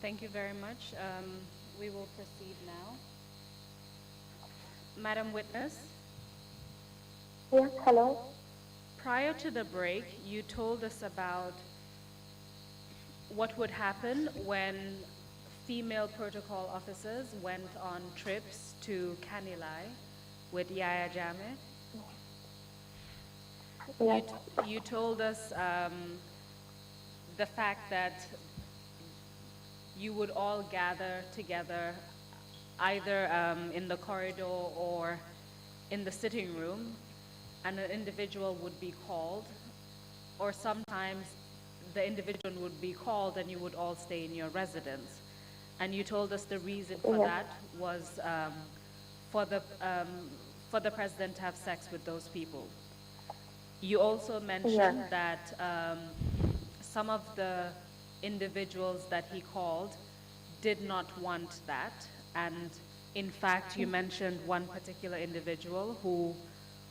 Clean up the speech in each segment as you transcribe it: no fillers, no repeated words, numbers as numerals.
Thank you very much. We will proceed now. Madam Witness, Yes, hello. prior to the break, you told us about what would happen when female protocol officers went on trips to Kanilai with Yaya Jammeh. Yes. You told us the fact that you would all gather together either in the corridor or in the sitting room, and an individual would be called, or sometimes the individual would be called and you would all stay in your residence. And you told us the reason for Yes. that was for the for the president to have sex with those people. You also mentioned Yes. that some of the individuals that he called did not want that. And in fact, you mentioned one particular individual who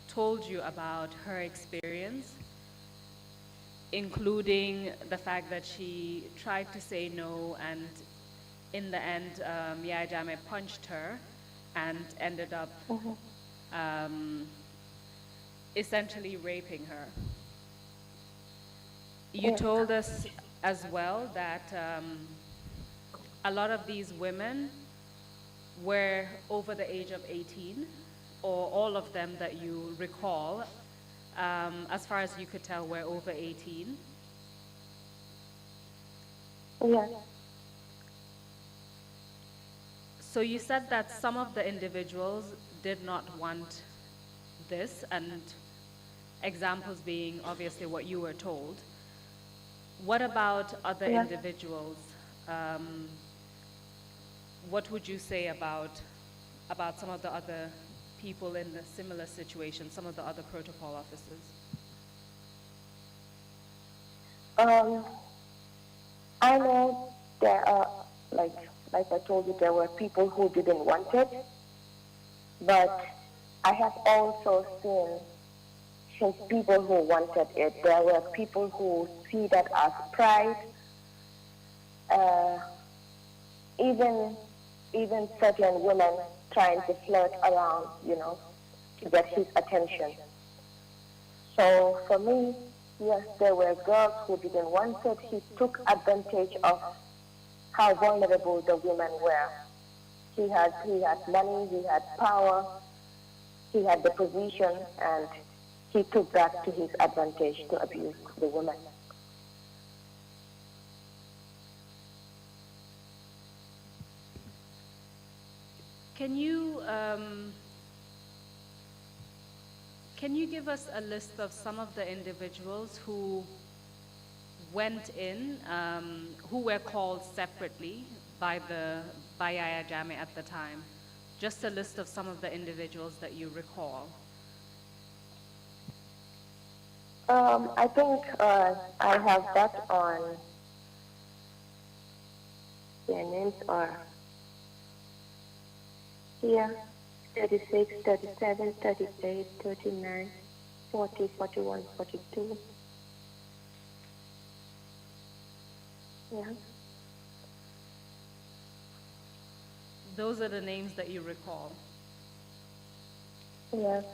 told you about her experience, including the fact that she tried to say no, and in the end, Yaya Jammeh punched her and ended up um, essentially raping her. You Yes. told us as well that a lot of these women were over the age of 18, or all of them that you recall, as far as you could tell, were over 18. Yes. So you said that some of the individuals did not want this, and examples being obviously what you were told. What about other Yes. individuals? What would you say about some of the other people in the similar situation, some of the other protocol officers? Um, I know there are, like I told you, there were people who didn't want it, but I have also seen people who wanted it. There were people who see that as pride. Uh, even certain women trying to flirt around, to get his attention. So for me, yes, there were girls who didn't want it. He took advantage of how vulnerable the women were. He had money, he had power, he had the position, and he took that to his advantage to abuse the women. Can you give us a list of some of the individuals who went in, who were called separately by Yaya Jammeh at the time? Just a list of some of the individuals that you recall. I think I have that on their names are here: 36, 37, 38, 39, 40, 41, 42. Yeah. Those are the names that you recall. Yes.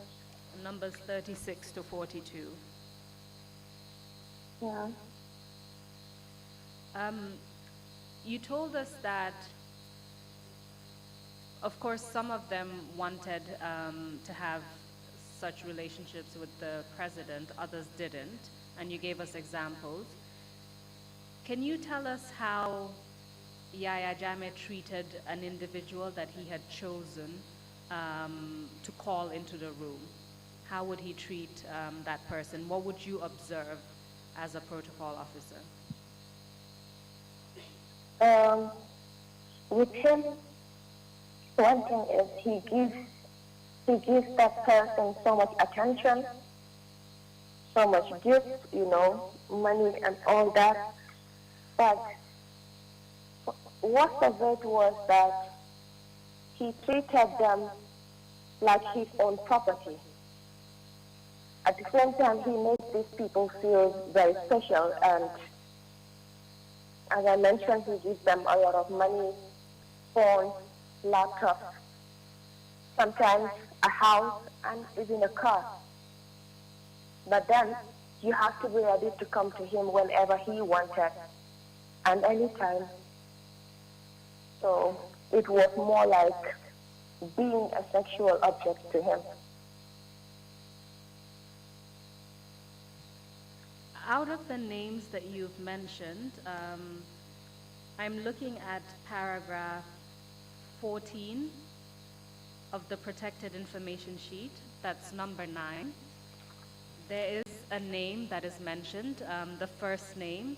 Numbers 36 to 42. Yeah. You told us that, of course, some of them wanted to have such relationships with the president, others didn't, and you gave us examples. Can you tell us how Yaya Jammeh treated an individual that he had chosen to call into the room? How would he treat that person? What would you observe as a protocol officer? With him, one thing is he gives that person so much attention, so much gifts, money and all that. But worst of it was that he treated them like his own property. At the same time, he made these people feel very special, and As I mentioned, he gives them a lot of money, phones, laptops, sometimes a house, and even a car. But then you have to be ready to come to him whenever he wanted and anytime. So it was more like being a sexual object to him. Out of the names that you've mentioned, I'm looking at paragraph 14 of the protected information sheet. That's number 9. There is a name that is mentioned, the first name.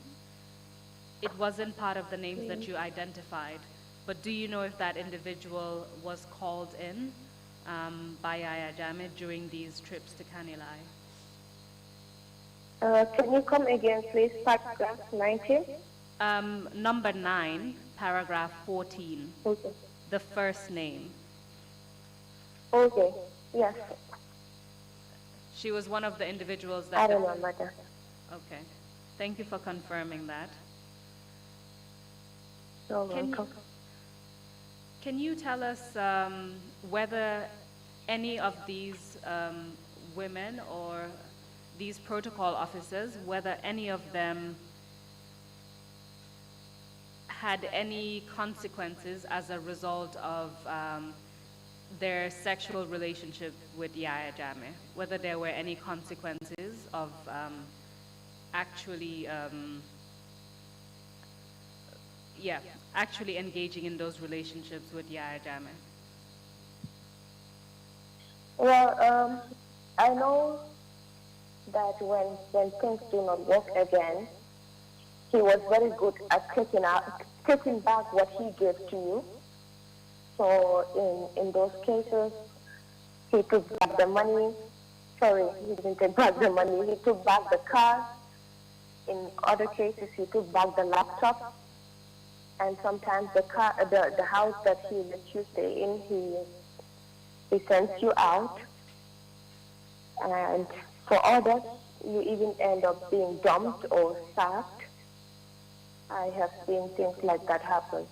It wasn't part of the names that you identified, but do you know if that individual was called in by Yaya Jammeh during these trips to Kanilai? Can you come again, please? Paragraph 19? Number 9, paragraph 14. Okay. The first name. Okay, yes. She was one of the individuals that... I remember that. Okay. Thank you for confirming that. You're welcome. Can you tell us whether any of these women or these protocol officers, whether any of them had any consequences as a result of their sexual relationship with Yaya Jammeh, whether there were any consequences of actually engaging in those relationships with Yaya Jammeh? Well, I know that when things do not work again, he was very good at taking back what he gave to you. So in those cases, he took back the money. Sorry, he didn't take back the money. He took back the car. In other cases, he took back the laptop. And sometimes the house that he lets you stay in, he sends you out. And for others, you even end up being dumped or sacked. I have seen things like that happen.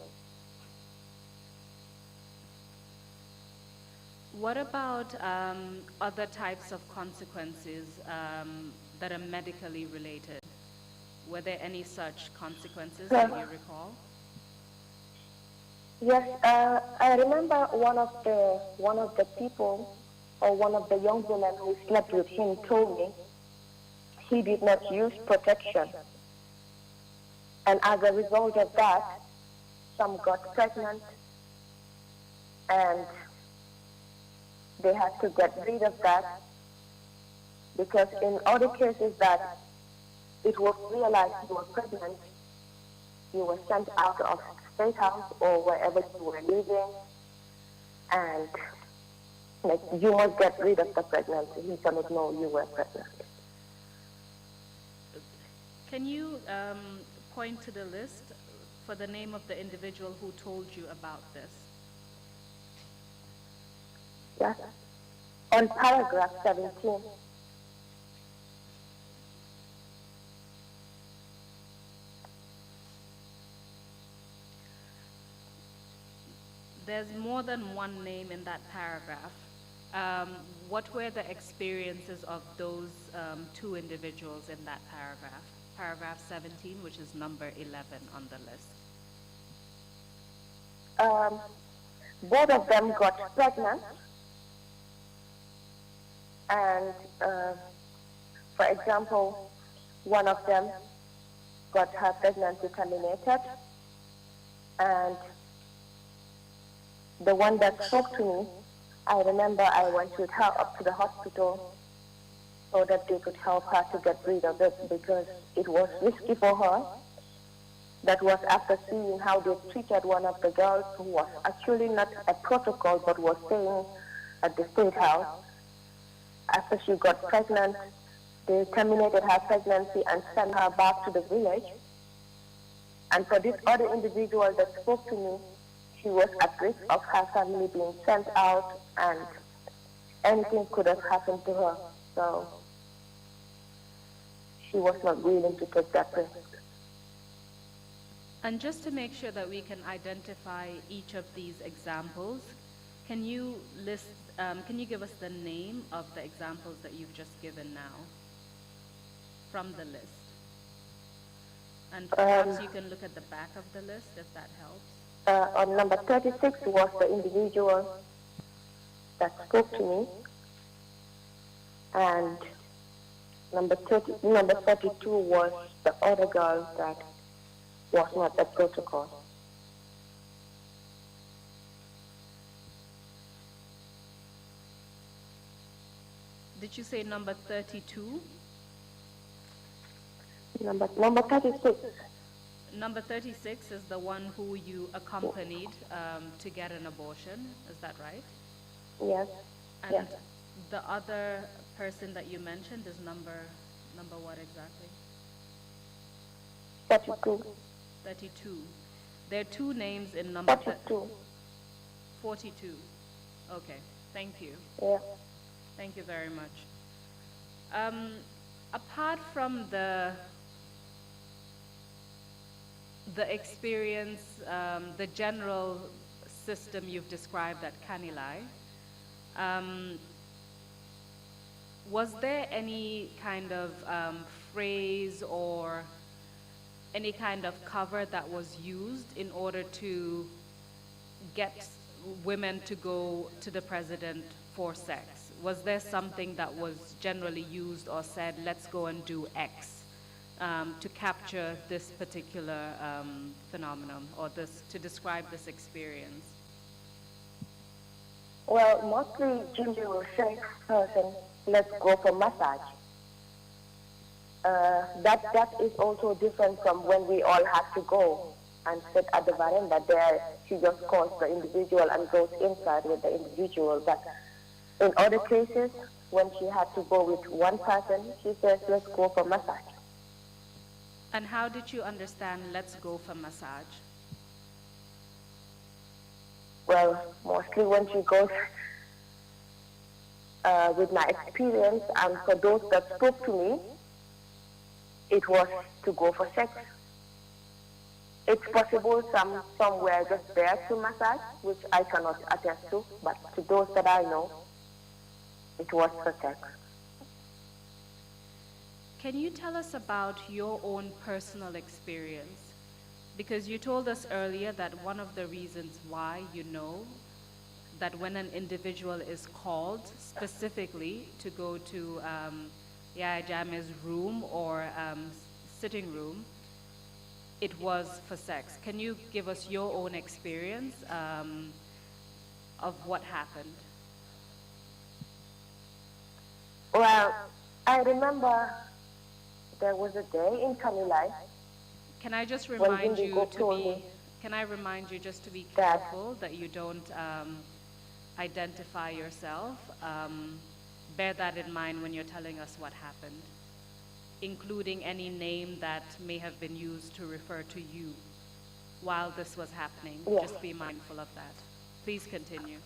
What about other types of consequences that are medically related? Were there any such consequences that you recall? Yes, I remember one of the people, or one of the young women who slept with him, told me he did not use protection. And as a result of that, some got pregnant and they had to get rid of that, because in other cases that it was realized you were pregnant, you were sent out of State House or wherever you were living, and like, you must get rid of the pregnancy. He cannot know you were pregnant. Can you point to the list for the name of the individual who told you about this? Yes. On paragraph 17. There's more than one name in that paragraph. What were the experiences of those two individuals in that paragraph? Paragraph 17, which is number 11 on the list. Both of them got pregnant, and for example, one of them got her pregnancy terminated, and the one that spoke to me, I remember I went with her up to the hospital so that they could help her to get rid of it, because it was risky for her. That was after seeing how they treated one of the girls who was actually not a protocol but was staying at the State House. After she got pregnant, they terminated her pregnancy and sent her back to the village. And for this other individual that spoke to me, she was at risk of her family being sent out, and anything could have happened to her. So she was not willing to take that risk. And just to make sure that we can identify each of these examples, can you can you give us the name of the examples that you've just given now from the list? And perhaps you can look at the back of the list if that helps. On number 36 was the individual that spoke to me, and number 32 was the other girl that was not at protocol. Did you say number 32? Number 36. Number 36 is the one who you accompanied to get an abortion, is that right? Yes. And yes. the other person that you mentioned is number what exactly? 32. 32. There are two names in number 42. 42. Okay, thank you. Yeah. Thank you very much. Apart from the experience, the general system you've described at Kanilai, was there any kind of phrase or any kind of cover that was used in order to get women to go to the president for sex? Was there something that was generally used or said, let's go and do X, to capture this particular phenomenon or to describe this experience? Well, mostly Jimmy will say, person, let's go for massage. That is also different from when we all have to go and sit at the veranda. There, she just calls the individual and goes inside with the individual. But in other cases, when she had to go with one person, she says, let's go for massage. And how did you understand let's go for massage? Well, mostly when she goes with my experience, and for those that spoke to me, it was to go for sex. It's possible some were just there to massage, which I cannot attest to, but to those that I know, it was for sex. Can you tell us about your own personal experience? Because you told us earlier that one of the reasons why you know that when an individual is called specifically to go to Yaya Jammeh's room or sitting room, it was for sex. Can you give us your own experience of what happened? Well, I remember there was a day in Kanilai. Can I just remind you just to be careful that you don't identify yourself? Bear that in mind when you're telling us what happened, including any name that may have been used to refer to you while this was happening. Yes. Just be mindful of that. Please continue.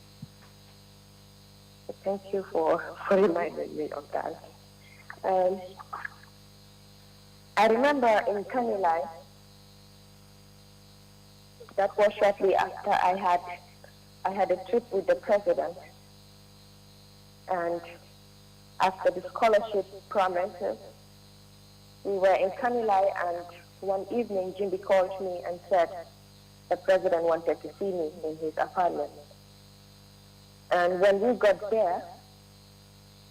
Thank you for reminding me of that. I remember in Kanilai, that was shortly after I had a trip with the president, and after the scholarship promises, we were in Kanilai, and one evening Jimmy called me and said the president wanted to see me in his apartment. And when we got there,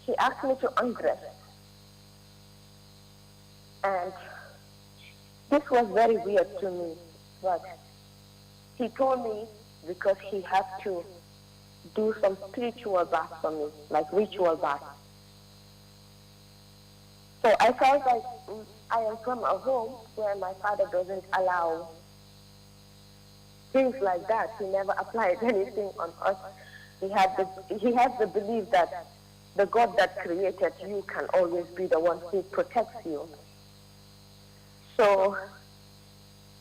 he asked me to undress. And this was very weird to me, but he told me because he had to do some spiritual bath for me, like ritual bath. So I felt like I am from a home where my father doesn't allow things like that. He never applied anything on us. He has the belief that the God that created you can always be the one who protects you. So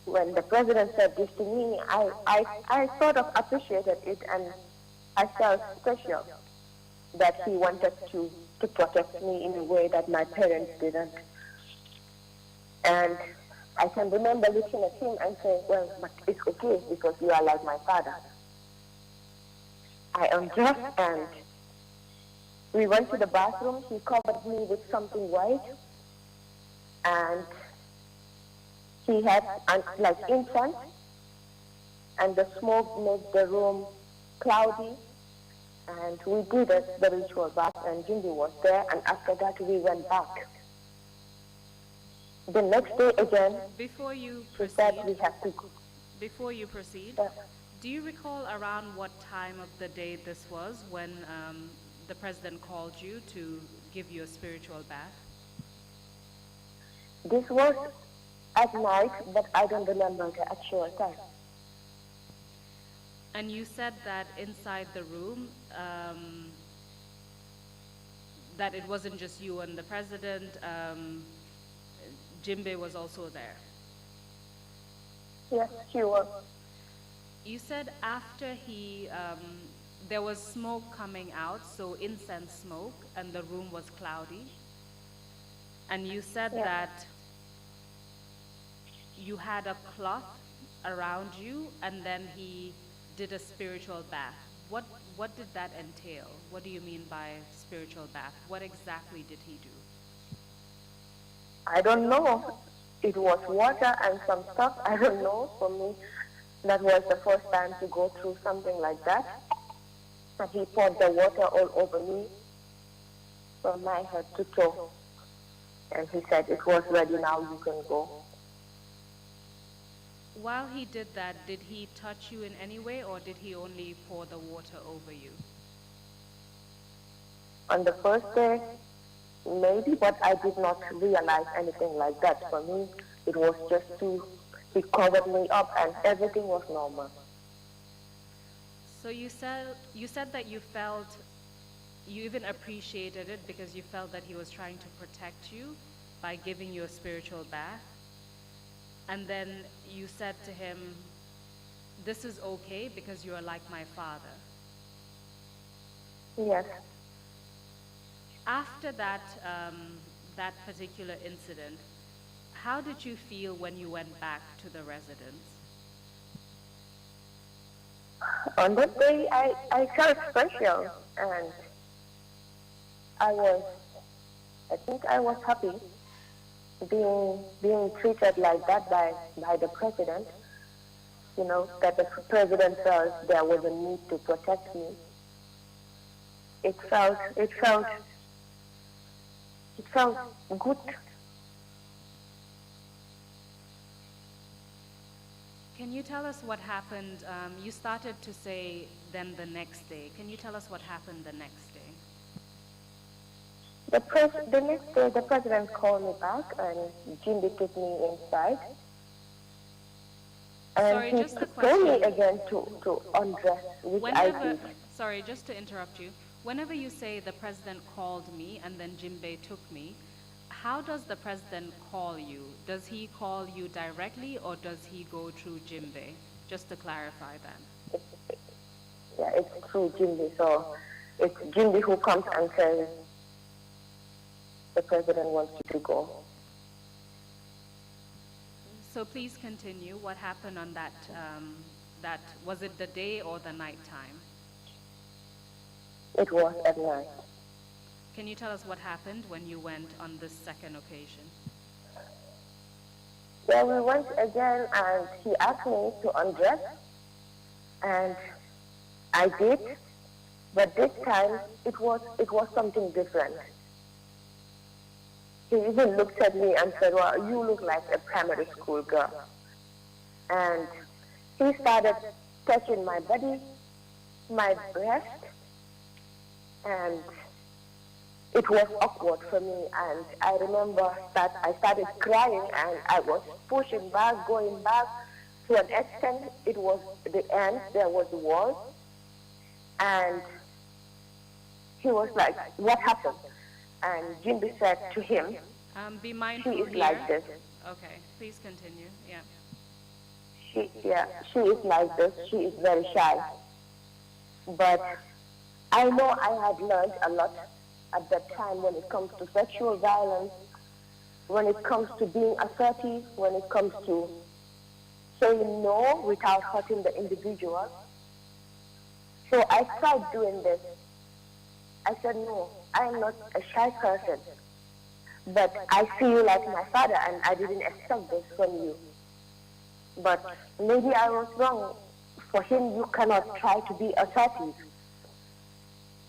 when the president said this to me, I sort of appreciated it, and I felt special that he wanted to protect me in a way that my parents didn't. And I can remember looking at him and saying, well, but it's okay because you are like my father. I undressed and we went to the bathroom. He covered me with something white and he had like incense and the smoke made the room cloudy. And we did the ritual bath and Jindy was there and after that we went back. The next day again, Before you he said we proceed, have to go. before you proceed, Yeah. do you recall around what time of the day this was when the president called you to give you a spiritual bath? This was at night, but I don't remember the actual time. And you said that inside the room, that it wasn't just you and the president, Jimbe was also there. Yes, he was. You said after there was smoke coming out, so incense smoke, and the room was cloudy. And you said Yeah. that you had a cloth around you, and then he did a spiritual bath. What did that entail? What do you mean by spiritual bath? What exactly did he do? I don't know. It was water and some stuff. I don't know. For me, that was the first time to go through something like that. And he poured the water all over me from my head to toe. And he said, it was ready now, you can go. While he did that, did he touch you in any way, or did he only pour the water over you? On the first day, maybe, but I did not realize anything like that. For me, it was just he covered me up and everything was normal. So you said that you even appreciated it because you felt that he was trying to protect you by giving you a spiritual bath. And then you said to him, this is okay because you are like my father. Yes. After that particular incident, how did you feel when you went back to the residence? On that day, I felt special and I think I was happy being treated like that by the president. You know, that the president felt there was a need to protect me. It felt good. Can you tell us what happened? You started to say then the next day. Can you tell us what happened the next day? The next day, the president called me back and Jimmy took me inside. And Sorry, he just a told me question. again to undress, which I did. Sorry, just to interrupt you. Whenever you say the president called me and then Jimbe took me, how does the president call you? Does he call you directly or does he go through Jimbe? Just to clarify that. Yeah, it's through Jimmy. So it's Jimmy who comes and says, the president wants you to go. So please continue. What happened on that, was it the day or the night time? It was at night. Can you tell us what happened when you went on this second occasion? Yeah, we went again and he asked me to undress and I did, but this time it was something different. He even looked at me and said, well, you look like a primary school girl. And he started touching my body, my breast, and it was awkward for me. And I remember that I started crying and I was pushing back, going back. To an extent, it was the end, there was the wall. And he was like, what happened? And Jimby said to him, be mindful she is here. like this. Okay, please continue. Yeah. She is like this. She is very shy. But I know I had learned a lot at that time when it comes to sexual violence when it comes to being assertive, when it comes to saying no without hurting the individual. So I tried doing this. I said, no, I am not a shy person, but I see you like my father and I didn't expect this from you. But maybe I was wrong. For him, you cannot try to be assertive.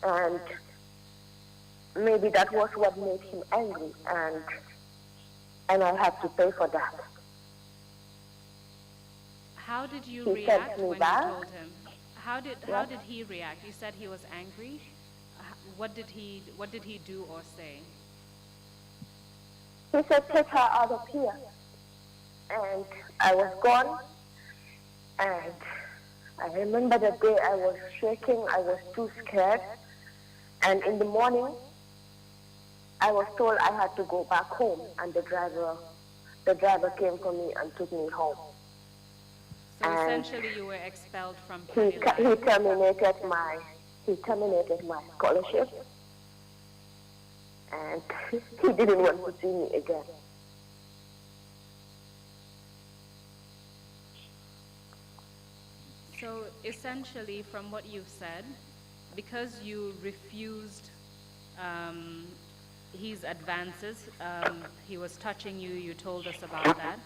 And maybe that was what made him angry, and I had to pay for that. How did you He react sent me when you back. told him? How did he react? You said he was angry. What did he do or say? He said, take her out of here. And I was gone. And I remember the day I was shaking. I was too scared. And in the morning, I was told I had to go back home. And the driver came for me and took me home. So And essentially, you were expelled from he Canilai. terminated my scholarship. And he didn't want to see me again. So essentially, from what you've said, because you refused his advances, he was touching you, you told us about that.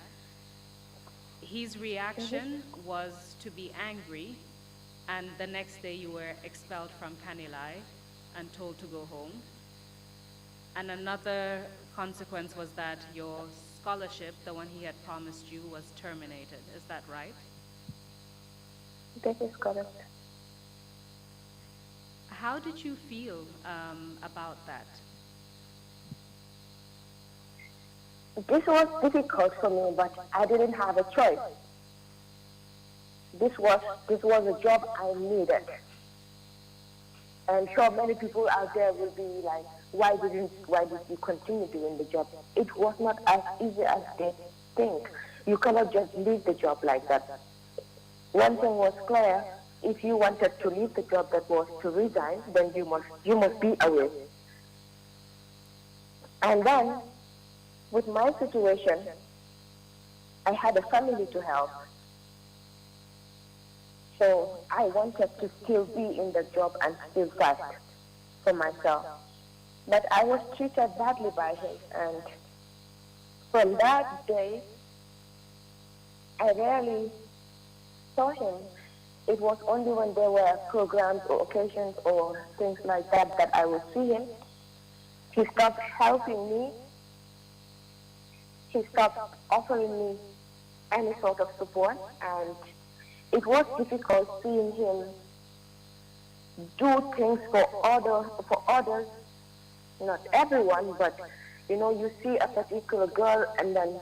His reaction was to be angry, and the next day you were expelled from Canilai and told to go home. And another consequence was that your scholarship, the one he had promised you, was terminated. Is that right? That is correct. How did you feel about that? This was difficult for me, but I didn't have a choice. This was a job I needed. And sure, many people out there will be like, why did you continue doing the job? It was not as easy as they think. You cannot just leave the job like that. One thing was clear: if you wanted to leave the job that was to resign, then you must be away. And then, with my situation, I had a family to help. So I wanted to still be in the job and still fight for myself. But I was treated badly by him, and from that day, I rarely saw him. It was only when there were programs or occasions or things like that that I would see him. He stopped helping me. He stopped offering me any sort of support, and it was difficult seeing him do things for others, not everyone, but you see a particular girl and then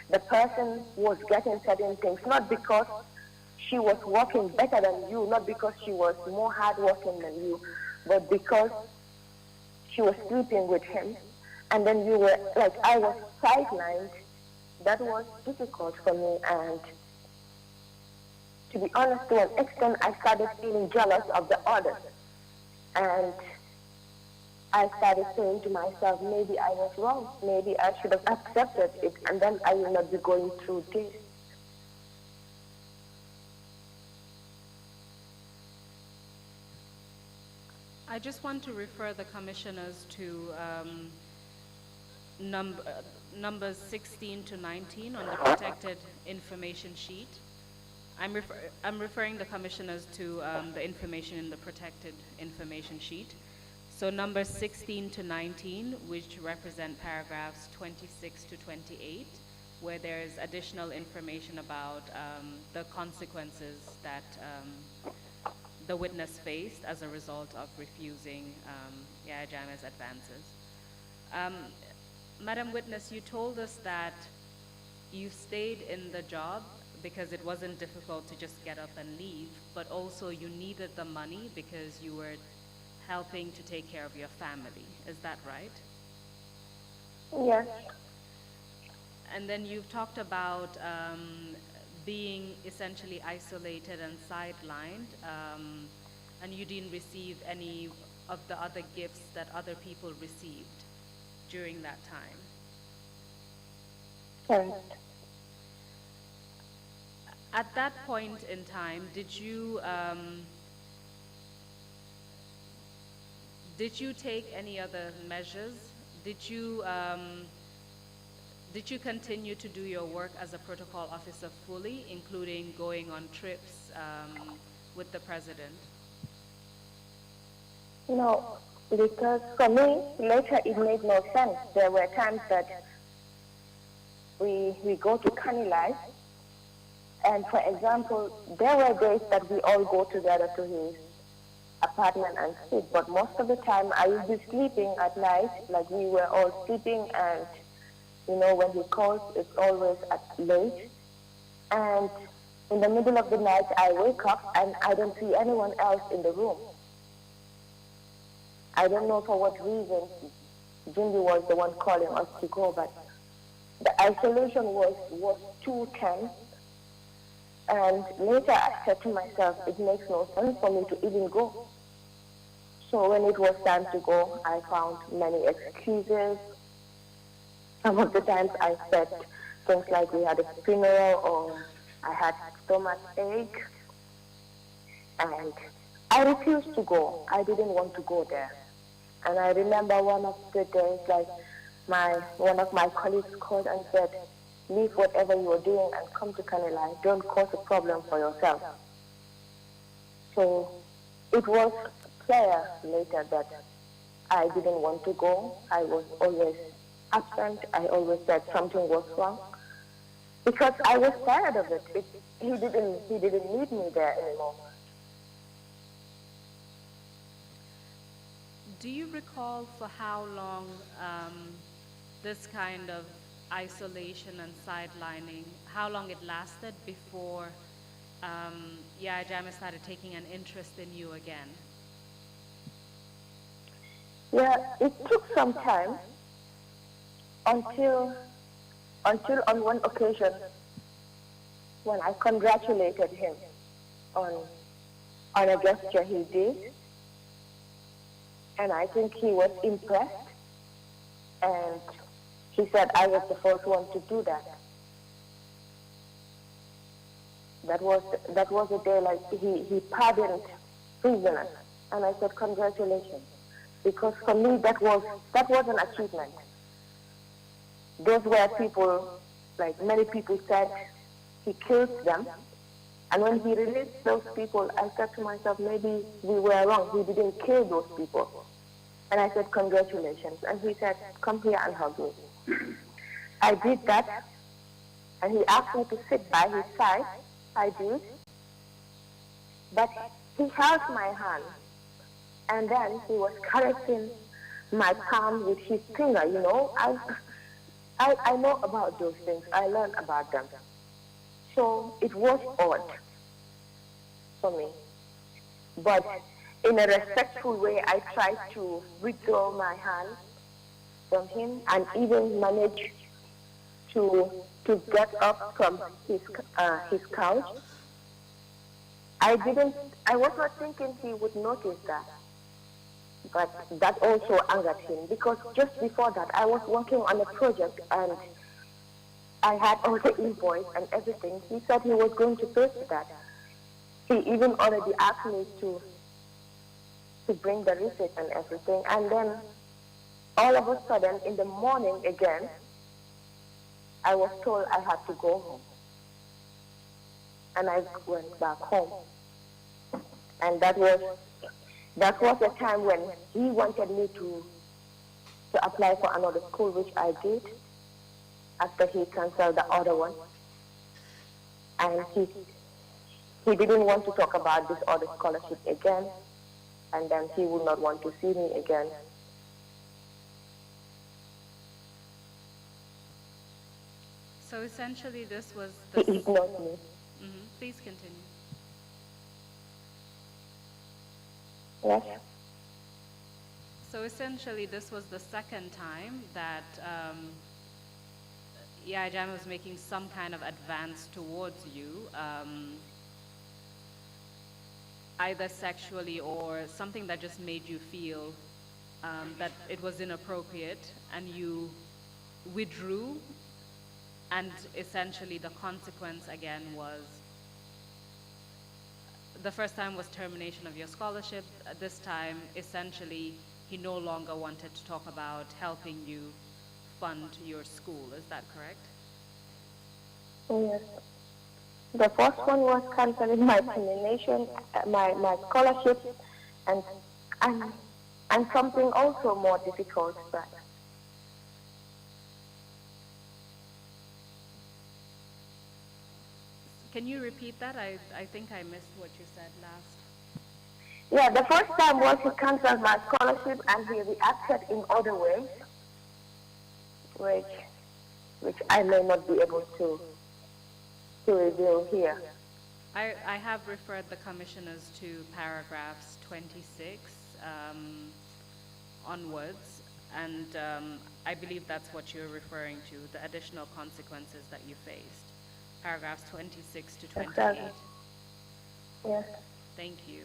the person was getting certain things, not because she was working better than you, not because she was more hardworking than you, but because she was sleeping with him. And then you were like, I was sidelined. That was difficult for me, and to be honest, to an extent, I started feeling jealous of the others. And I started saying to myself, maybe I was wrong. Maybe I should have accepted it, and then I will not be going through this. I just want to refer the commissioners to numbers 16 to 19 on the protected information sheet. I'm referring the commissioners to the information in the protected information sheet. So numbers 16 to 19, which represent paragraphs 26 to 28, where there's additional information about the consequences that the witness faced as a result of refusing Yaya Jammeh's advances. Madam Witness, you told us that you stayed in the job because it wasn't difficult to just get up and leave, but also you needed the money because you were helping to take care of your family. Is that right? Yes. And then you've talked about being essentially isolated and sidelined, and you didn't receive any of the other gifts that other people received during that time. And At that point in time, did you take any other measures? Did you um, did you continue to do your work as a protocol officer fully, including going on trips with the president? no, because for me, later it made no sense. There were times that we go to Kanilai, and for example, there were days that we all go together to his apartment and sleep, but most of the time I would be sleeping at night, like we were all sleeping, and when he calls, it's always at late. And in the middle of the night, I wake up and I don't see anyone else in the room. I don't know for what reason Jimmy was the one calling us to go, but the isolation was too tense. And later I said to myself, it makes no sense for me to even go. So when it was time to go, I found many excuses. Some of the times I said things like we had a funeral or I had stomach ache. And I refused to go. I didn't want to go there. And I remember one of the days, like one of my colleagues called and said, leave whatever you are doing and come to Kanilai. Don't cause a problem for yourself. So it was clear later that I didn't want to go. I was always absent. I always said something was wrong because I was tired of it. He didn't need me there anymore. Do you recall for how long this kind of isolation and sidelining, how long it lasted before Yaya Jammeh started taking an interest in you again? Yeah, it took some time until on one occasion when I congratulated him on a gesture he did, and I think he was impressed, and he said I was the first one to do that. That was a day like he pardoned prisoners, and I said congratulations, because for me that was an achievement. Those were people, like many people said, he killed them. And when he released those people, I said to myself, maybe we were wrong. He didn't kill those people. And I said, congratulations. And he said, come here and hug me. I did that. And he asked me to sit by his side. I did. But he held my hand. And then he was caressing my palm with his finger, I know about those things. I learned about them. So it was odd for me. But in a respectful way, I tried to withdraw my hand from him and even manage to get up from his couch. I was not thinking he would notice that. But that also angered him, because just before that I was working on a project and I had all the invoice and everything. He said he was going to pay for that. He even already asked me to bring the receipt and everything. And then all of a sudden in the morning again, I was told I had to go home. And I went back home. And that was the time when he wanted me to apply for another school, which I did after he canceled the other one. And he didn't want to talk about this other scholarship again, and then he would not want to see me again. So essentially this was He ignored me. Mm-hmm. Please continue. Yes. So essentially, this was the second time that Yaya Jammeh was making some kind of advance towards you, either sexually or something that just made you feel that it was inappropriate, and you withdrew And essentially the consequence again was, the first time was termination of your scholarship. This time, essentially, he no longer wanted to talk about helping you fund your school. Is that correct? Yes. The first one was canceling my termination, my scholarship, and, and, and something also more difficult, but Can you repeat that? I think I missed what you said last. yeah, the first time was he canceled my scholarship and he reacted in other ways, which which I may not be able to reveal here. I have referred the commissioners to paragraphs 26 onwards, and I believe that's what you're referring to, the additional consequences that you faced. Paragraphs 26 to 28. Exactly. Yes. Thank you.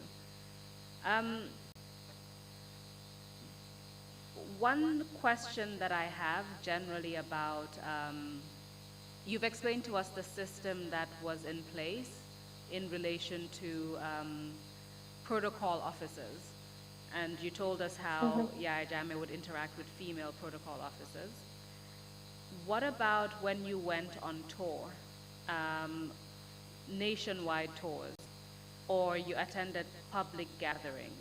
One question that I have generally about, you've explained to us the system that was in place in relation to protocol officers. And you told us how Yaya Jammeh would interact with female protocol officers. What about when you went on tour, nationwide tours, or you attended public gatherings?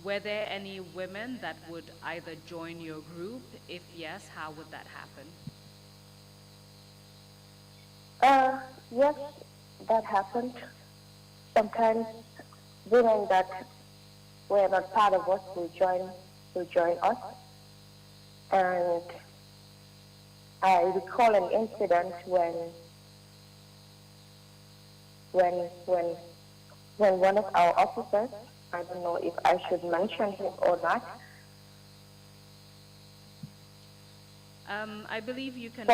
Were there any women that would either join your group? If yes, how would that happen? Yes, that happened. Sometimes women that were not part of us will join us. And I recall an incident when one of our officers, I don't know if I should mention him or not. I believe you can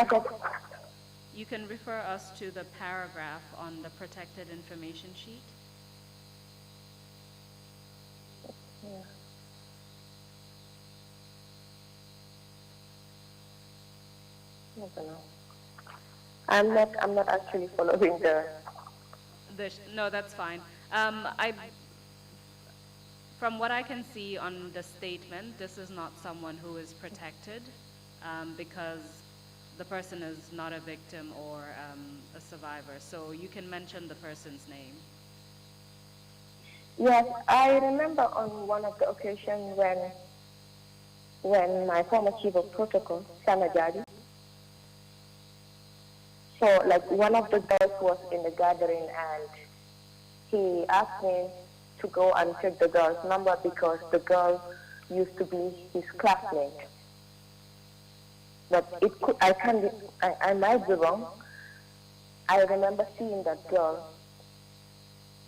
refer us to the paragraph on the protected information sheet. Yeah. I don't know. I'm not actually following No, that's fine. From what I can see on the statement, this is not someone who is protected because the person is not a victim or a survivor. So you can mention the person's name. Yes, I remember on one of the occasions when my former chief of protocol, Sanajadi, so like one of the girls was in the gathering and he asked me to go and take the girl's number because the girl used to be his classmate. But I might be wrong. I remember seeing that girl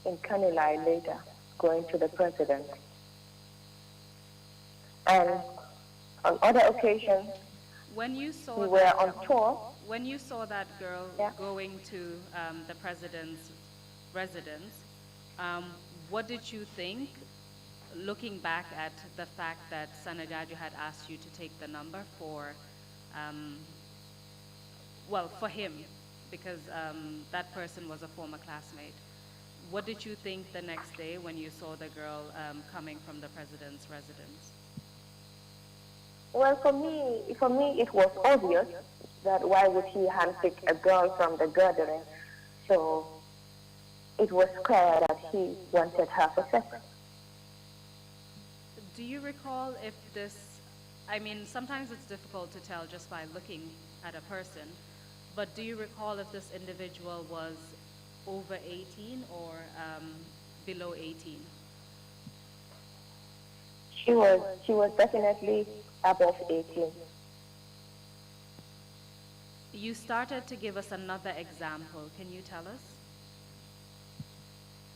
in Kanilai later, going to the president. And on other occasions, when you saw we were on tour. When you saw that girl going to the president's residence, what did you think, looking back at the fact that Sanajaju had asked you to take the number for, for him, because that person was a former classmate. What did you think the next day when you saw the girl coming from the president's residence? Well, for me, it was obvious that why would he handpick a girl from the gathering? So it was clear that he wanted her for sex. Do you recall if this, I mean, sometimes it's difficult to tell just by looking at a person, but do you recall if this individual was over 18 or below 18? She was definitely above 18. You started to give us another example. Can you tell us?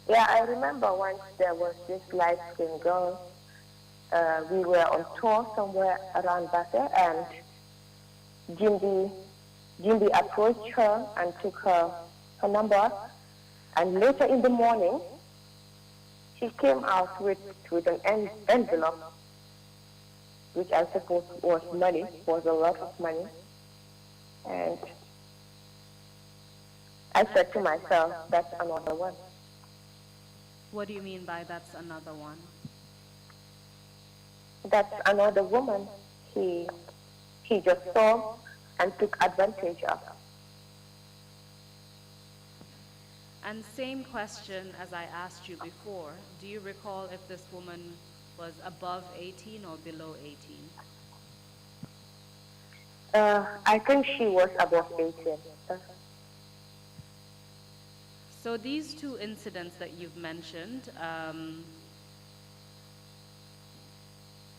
Yeah, I remember once there was this light-skinned girl. We were on tour somewhere around Basse, and Jimby approached her and took her number. And later in the morning, she came out with an envelope, which I suppose was money, was a lot of money. And I said to myself, that's another one. What do you mean by that's another one? That's another woman he just saw and took advantage of. And same question as I asked you before. Do you recall if this woman was above 18 or below 18? I think she was above 18. So these two incidents that you've mentioned,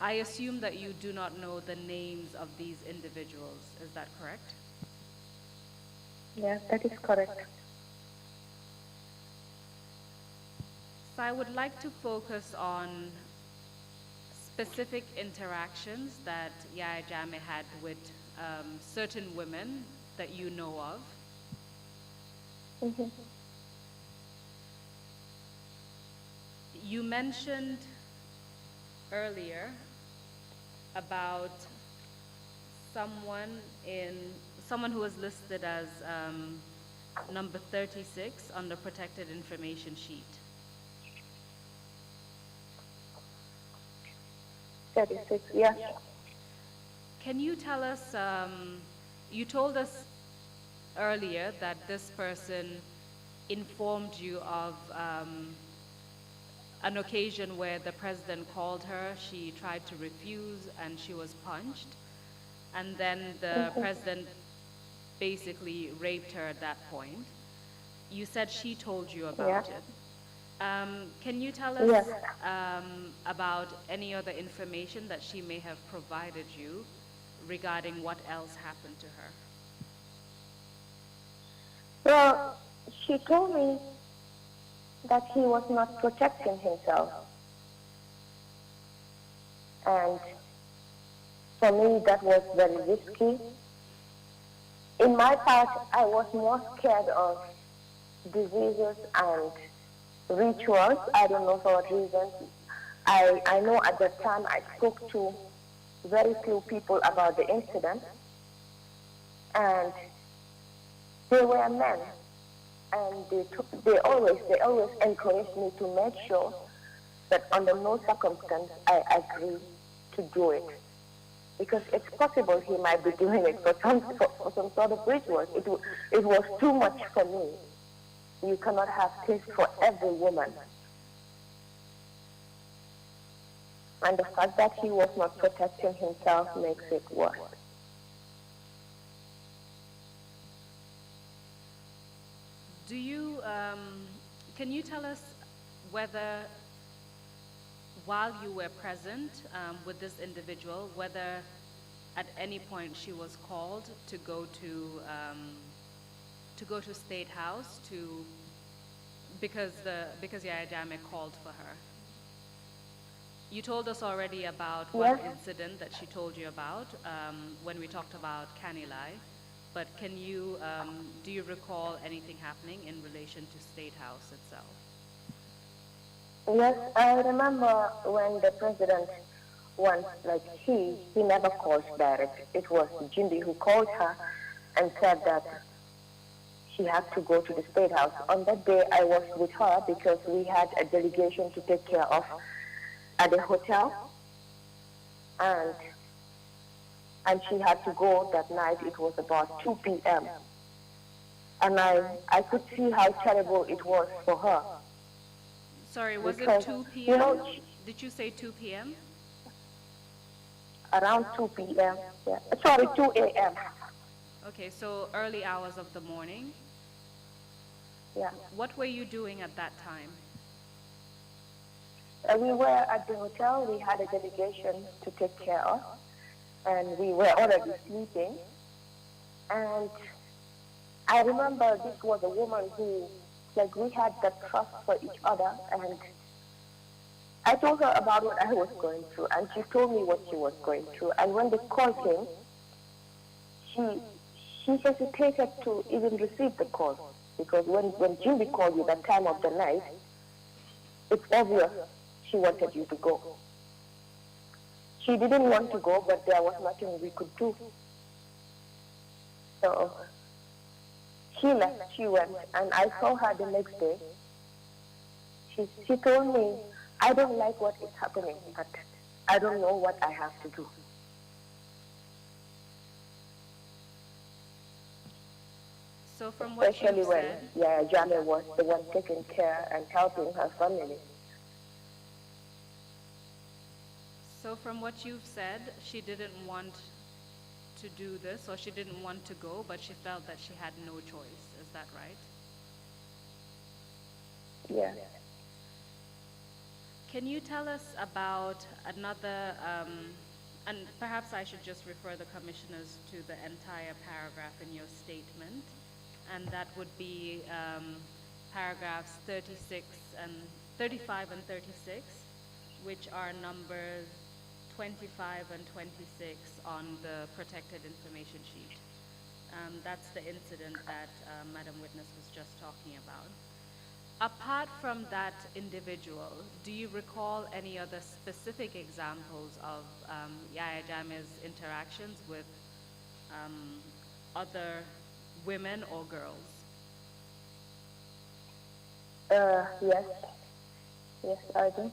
I assume that you do not know the names of these individuals. Is that correct? Yeah, that is correct. So I would like to focus on specific interactions that Yaya Jammeh had with certain women that you know of. Mm-hmm. You mentioned earlier about someone who was listed as number 36 on the protected information sheet. 36, yeah. Can you tell us, you told us earlier that this person informed you of an occasion where the president called her, she tried to refuse and she was punched, and then the president basically raped her at that point. You said she told you about it. Can you tell us about any other information that she may have provided you regarding what else happened to her? Well, she told me that he was not protecting himself. And for me, that was very risky. In my part, I was more scared of diseases and rituals. I don't know for what reasons. I know at that time I spoke to very few people about the incident, and they were men, and they always encouraged me to make sure that under no circumstance I agree to do it, because it's possible he might be doing it for some sort of rituals. It was too much for me. You cannot have taste for every woman. And the fact that he was not protecting himself makes it worse. Do you, can you tell us whether, while you were present with this individual, whether at any point she was called to go to State House because Yaya Jammeh called for her? You told us already about one incident that she told you about when we talked about Kanilai, but can you, do you recall anything happening in relation to State House itself? Yes, I remember when the president once, he never calls direct. It was Jimby who called her and said that she had to go to the State House. On that day, I was with her because we had a delegation to take care of at the hotel, and she had to go that night. It was about 2 p.m. And I could see how terrible it was for her. Sorry, was it 2 p.m.? Did you say 2 p.m.? Around 2 p.m. Yeah. Sorry, 2 a.m. Okay, so early hours of the morning. Yeah. What were you doing at that time? We were at the hotel. We had a delegation to take care of, and we were already sleeping. And I remember this was a woman who, we had that trust for each other, and I told her about what I was going through, and she told me what she was going through. And when the call came, she hesitated to even receive the call, because when Jimmy called you that time of the night, it's obvious she wanted you to go. She didn't want to go, but there was nothing we could do. So she left, she went, and I saw her the next day. She told me, I don't like what is happening, but I don't know what I have to do. So from what Especially you've when said, Jammeh was the one taking care and helping her family. so from what you've said, she didn't want to do this, or she didn't want to go, but she felt that she had no choice. Is that right? Yeah. Can you tell us about another, and perhaps I should just refer the commissioners to the entire paragraph in your statement, and that would be paragraphs 36 and 35 and 36, which are numbers 25 and 26 on the protected information sheet. That's the incident that Madam Witness was just talking about. Apart from that individual, do you recall any other specific examples of Yahya Jammeh's interactions with other women or girls? Yes. Yes, I do.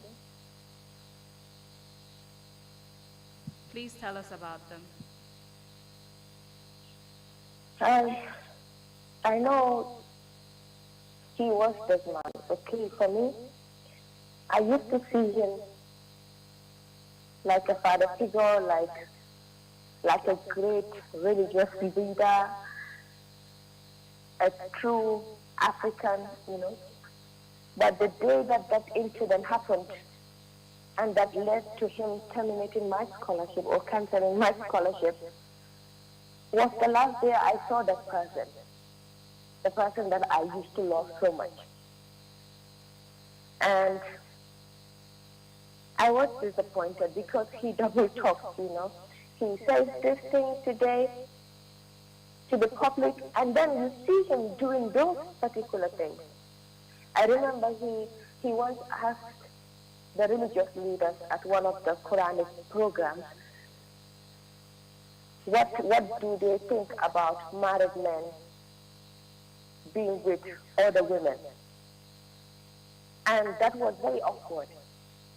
Please tell us about them. I know he was this man. Okay, for me, I used to see him like a father figure, like a great religious leader, a true African, But the day that that incident happened, and that led to him terminating my scholarship or canceling my scholarship, was the last day I saw that person, the person that I used to love so much. And I was disappointed because he double talks, He says this thing today to the public, and then you see him doing those particular things. I remember he once asked the religious leaders at one of the Quranic programs, what do they think about married men being with other women? And that was very awkward,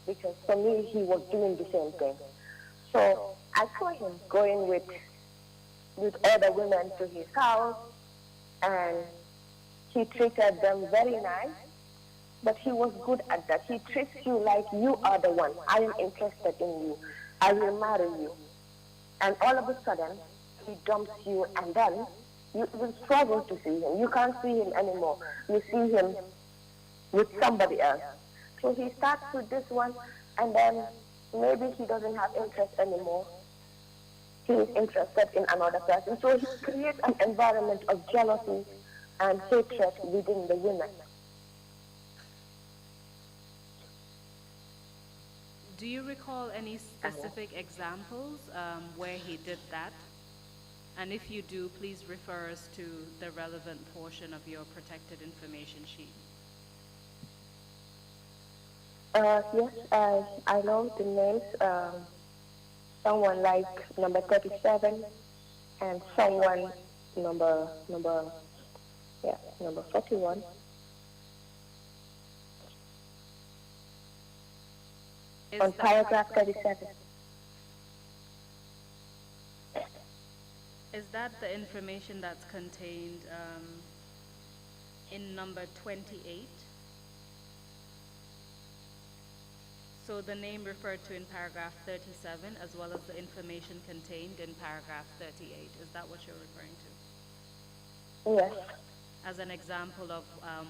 because for me, he was doing the same thing. So I saw him going with other women to his house, and he treated them very nice. But he was good at that. He treats you like you are the one. I am interested in you. I will marry you. And all of a sudden, he dumps you, and then you will struggle to see him. You can't see him anymore. You see him with somebody else. So he starts with this one, and then maybe he doesn't have interest anymore. He is interested in another person. So he creates an environment of jealousy and hatred within the women. Do you recall any specific examples where he did that? And if you do, please refer us to the relevant portion of your protected information sheet. Yes, I know the names. Someone like number 37, and someone number 41. On paragraph 37. Is that the information that's contained in number 28? So the name referred to in paragraph 37, as well as the information contained in paragraph 38. Is that what you're referring to? Yes. As an example of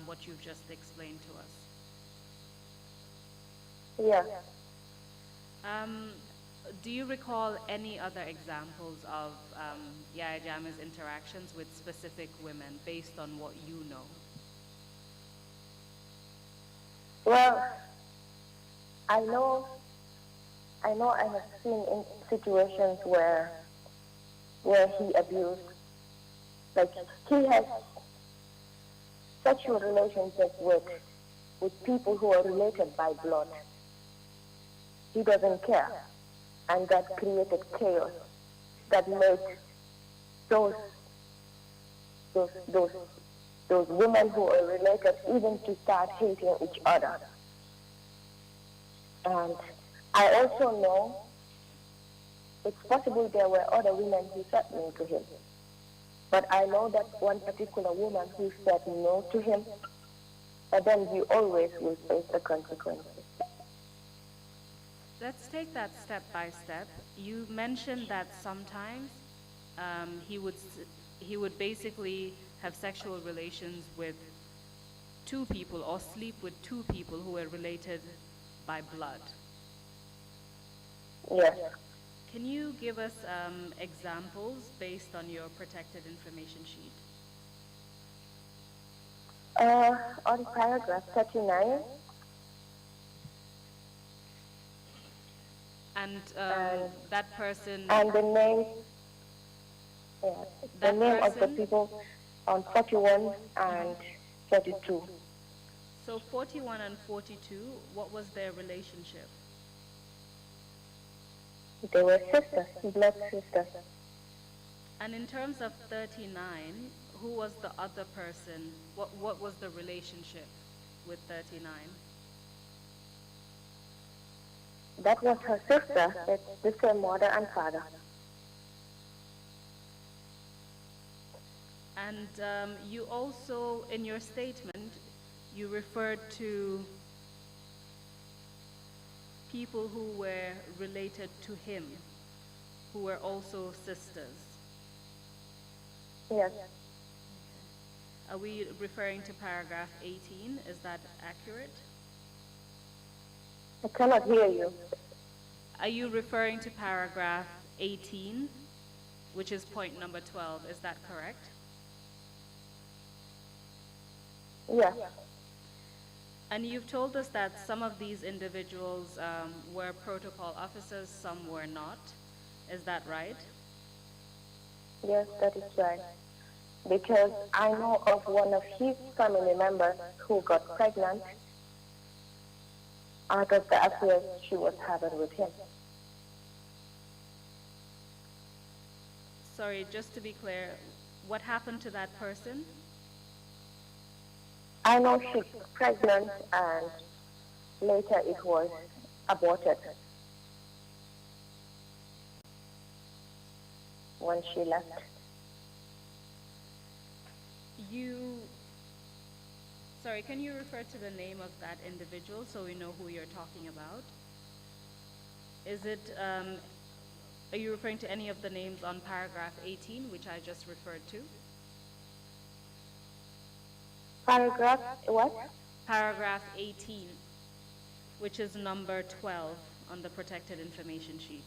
what you've just explained to us. Yeah. Do you recall any other examples of Yahya Jammeh's interactions with specific women based on what you know? Well, I know I have seen in situations where he abused, like he has sexual relationships with people who are related by blood. He doesn't care, and that created chaos that made those those, those, those women who are related even to start hating each other. And I also know it's possible there were other women who said no to him. But I know that one particular woman who said no to him, but then he always will face the consequences. Let's take that step by step. You mentioned that sometimes he would basically have sexual relations with two people or sleep with two people who were related by blood. Yes. Can you give us examples based on your protected information sheet? On paragraph 39. And that person... And the name, the name of the people on 41 and 42. So 41 and 42, what was their relationship? They were sisters, blood sisters. And in terms of 39, who was the other person? What was the relationship with 39? That was her sister. It's the same mother and father. And you also, in your statement, you referred to people who were related to him, who were also sisters. Yes. Are we referring to paragraph 18? Is that accurate? I cannot hear you. Are you referring to paragraph 18, which is point number 12? Is that correct? Yes. And you've told us that some of these individuals were protocol officers, some were not. Is that right? Yes, that is right. Because I know of one of his family members who got pregnant out of the affair she was having with him. Sorry, just to be clear, what happened to that person? I know she was pregnant and later it was aborted when she left. Sorry, can you refer to the name of that individual so we know who you're talking about? Is it, are you referring to any of the names on paragraph 18, which I just referred to? Paragraph what? Paragraph 18, which is number 12 on the protected information sheet.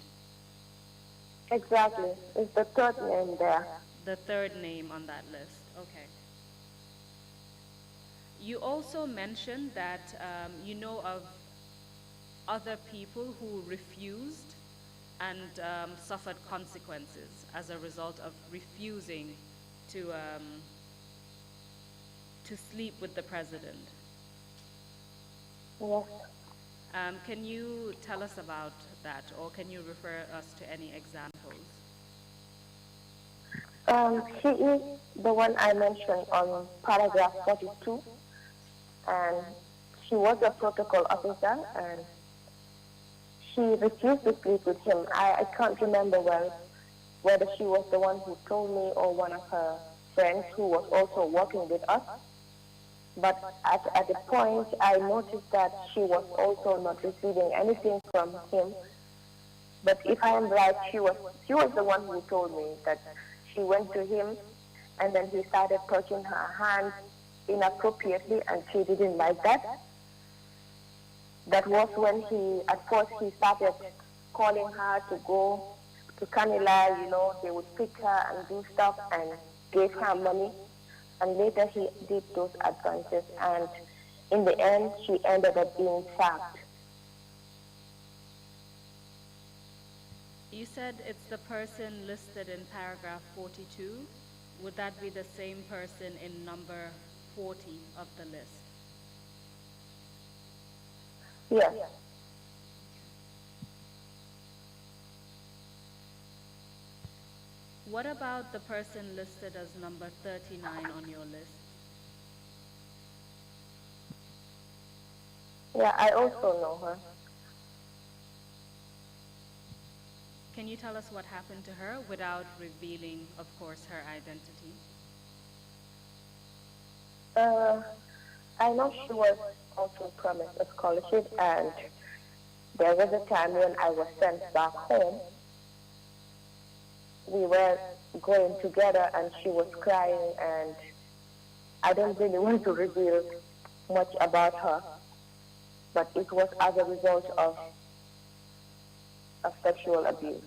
Exactly. It's the third name there. The third name on that list. Okay. You also mentioned that you know of other people who refused and suffered consequences as a result of refusing to sleep with the president. Yes. Can you tell us about that, or can you refer us to any examples? She is the one I mentioned on paragraph 42, and she was a protocol officer, and she refused to sleep with him. I can't remember well whether she was the one who told me or one of her friends who was also working with us. But at the point, I noticed that she was also not receiving anything from him. But if I am right, she was the one who told me that she went to him, and then he started touching her hand inappropriately, and she didn't like that. That was when at first he started calling her to go to Canela, they would pick her and do stuff and gave her money. And later he did those advances, and in the end, she ended up being sacked. You said it's the person listed in paragraph 42. Would that be the same person in number 40 of the list? Yes. What about the person listed as number 39 on your list? Yeah, I also know her. Can you tell us what happened to her without revealing, of course, her identity? Uh, I know she was also promised a scholarship, and there was a time when I was sent back home. We were going together, and she was crying, and I don't really want to reveal much about her, but it was as a result of sexual abuse.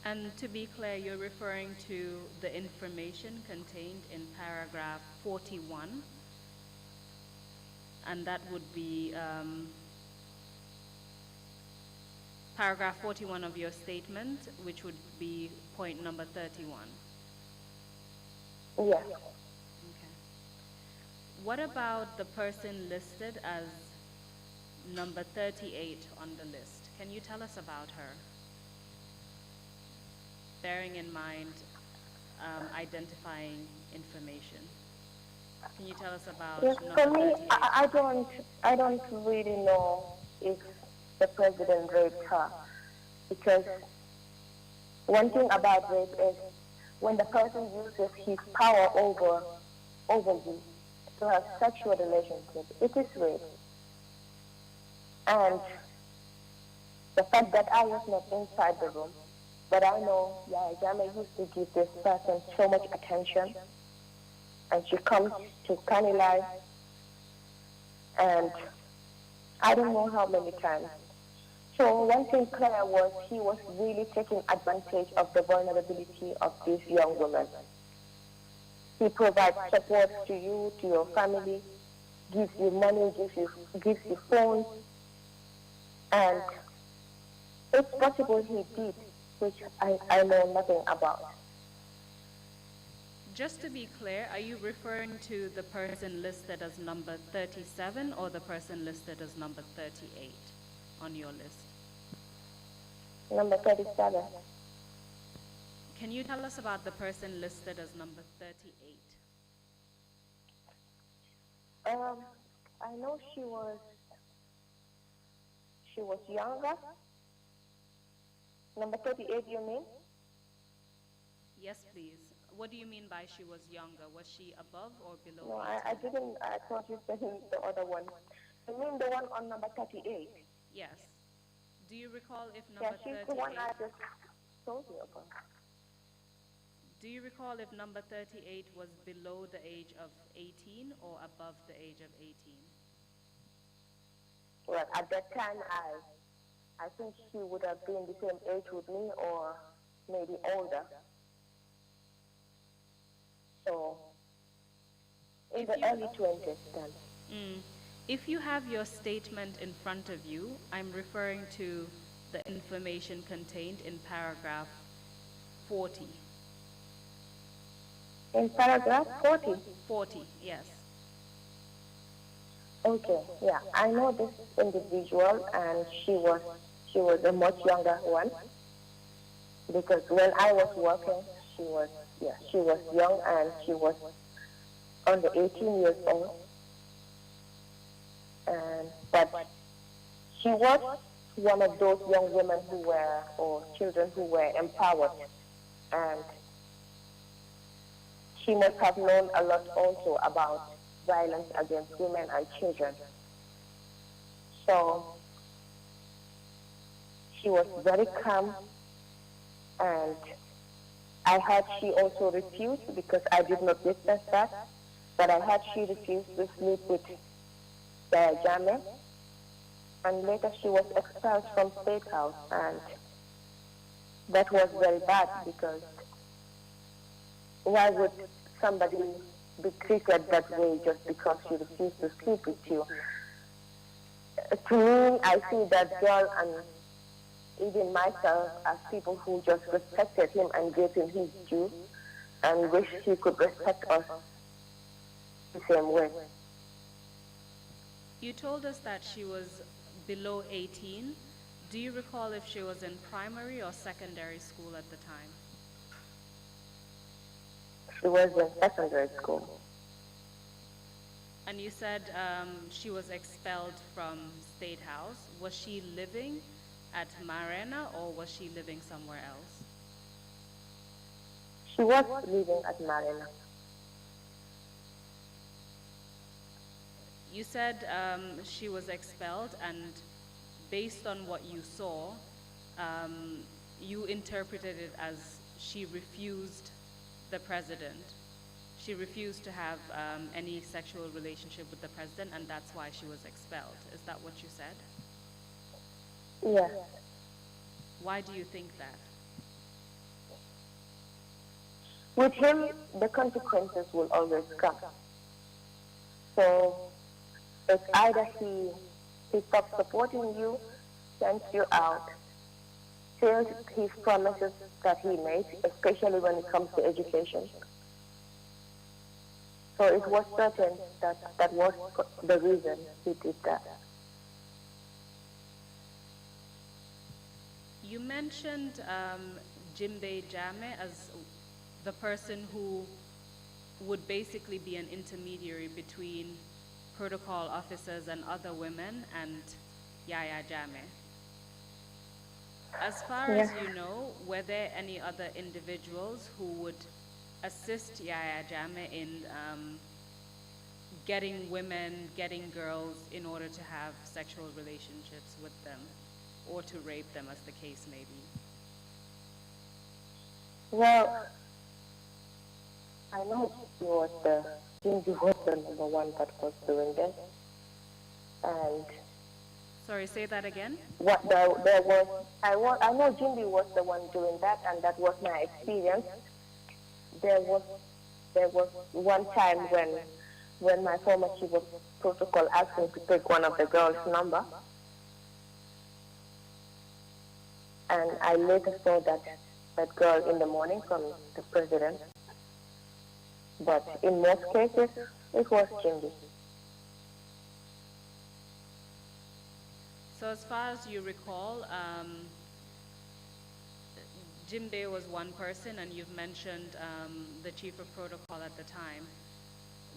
And to be clear, you're referring to the information contained in paragraph 41, and that would be paragraph 41 of your statement, which would be point number 31. Yes. Okay. What about the person listed as number 38 on the list? Can you tell us about her? Bearing in mind identifying information. Can you tell us about Yes, number for me, 38? I don't really know if the president raped her, because one thing about rape is when the person uses his power over you to have sexual relationship, it is rape. And the fact that I was not inside the room, but I know, yeah, Jama used to give this person so much attention, and she comes to Kanilai, and I don't know how many times. So one thing clear was he was really taking advantage of the vulnerability of these young women. He provides support to you, to your family, gives you money, gives you phones, and it's possible he did, which I know nothing about. Just to be clear, are you referring to the person listed as number 37 or the person listed as number 38 on your list? Number 37. Can you tell us about the person listed as number 38? I know she was younger. Number 38, you mean? Yes, please. What do you mean by she was younger? Was she above or below No, 18? I didn't. I thought you said the other one. You mean the one on number 38? Yes. Do you recall if Yeah, number she's the one 38? I just told you about. Do you recall if number 38 was below the age of 18 or above the age of 18? Well, at that time, I think she would have been the same age with me or maybe older. So, in the early 20s then. If you have your statement in front of you, I'm referring to the information contained in paragraph 40. In paragraph 40? 40, yes. Okay, yeah. I know this individual, and she was a much younger one, because when I was working, she was young, and she was under 18 years old. But she was one of those young women or children who were empowered, and she must have known a lot also about violence against women and children. So she was very calm, and I heard she also refused, because I did not witness that, but I heard she refused to sleep with the Jame, and later she was expelled from State House, and that was very bad, because why would somebody be treated that way just because she refused to sleep with you? To me, I see that girl and even myself as people who just respected him and gave him his due, and wish he could respect us the same way. You told us that she was below 18. Do you recall if she was in primary or secondary school at the time? She was in secondary school. And you said she was expelled from State House. Was she living at Marena or was she living somewhere else? She was living at Marina. You said she was expelled, and based on what you saw, you interpreted it as she refused the president. She refused to have any sexual relationship with the president, and that's why she was expelled. Is that what you said? Yes. Why do you think that? With him, the consequences will always come. So it's either he stops supporting you, sends you out, fails his promises that he made, especially when it comes to education. So it was certain that that was the reason he did that. You mentioned Jimbe Jame as the person who would basically be an intermediary between protocol officers and other women and Yaya Jame. As far as you know, were there any other individuals who would assist Yaya Jame in getting women, getting girls in order to have sexual relationships with them or to rape them, as the case may be? Well, I know Jinji was the number one that was doing this. And sorry, say that again? I know Jinji was the one doing that, and that was my experience. There was one time when my former chief of protocol asked me to take one of the girls' number, and I later saw that girl in the morning from the president. But in most cases, it was Jinji. So as far as you recall, Jimbe was one person, and you've mentioned the chief of protocol at the time.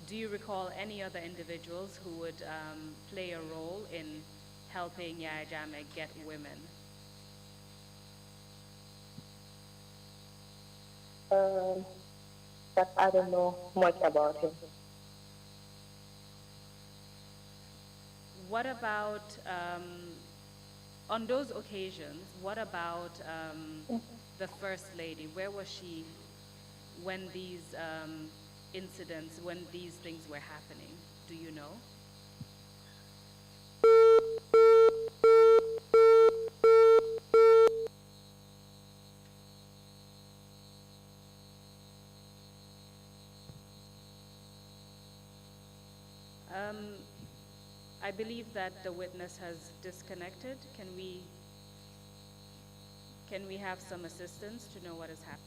Do you recall any other individuals who would play a role in helping Yaya Jame get women? But I don't know much about him. What about, on those occasions, what about the First Lady? Where was she when these incidents, when these things were happening? Do you know? I believe that the witness has disconnected. Can we have some assistance to know what has happened?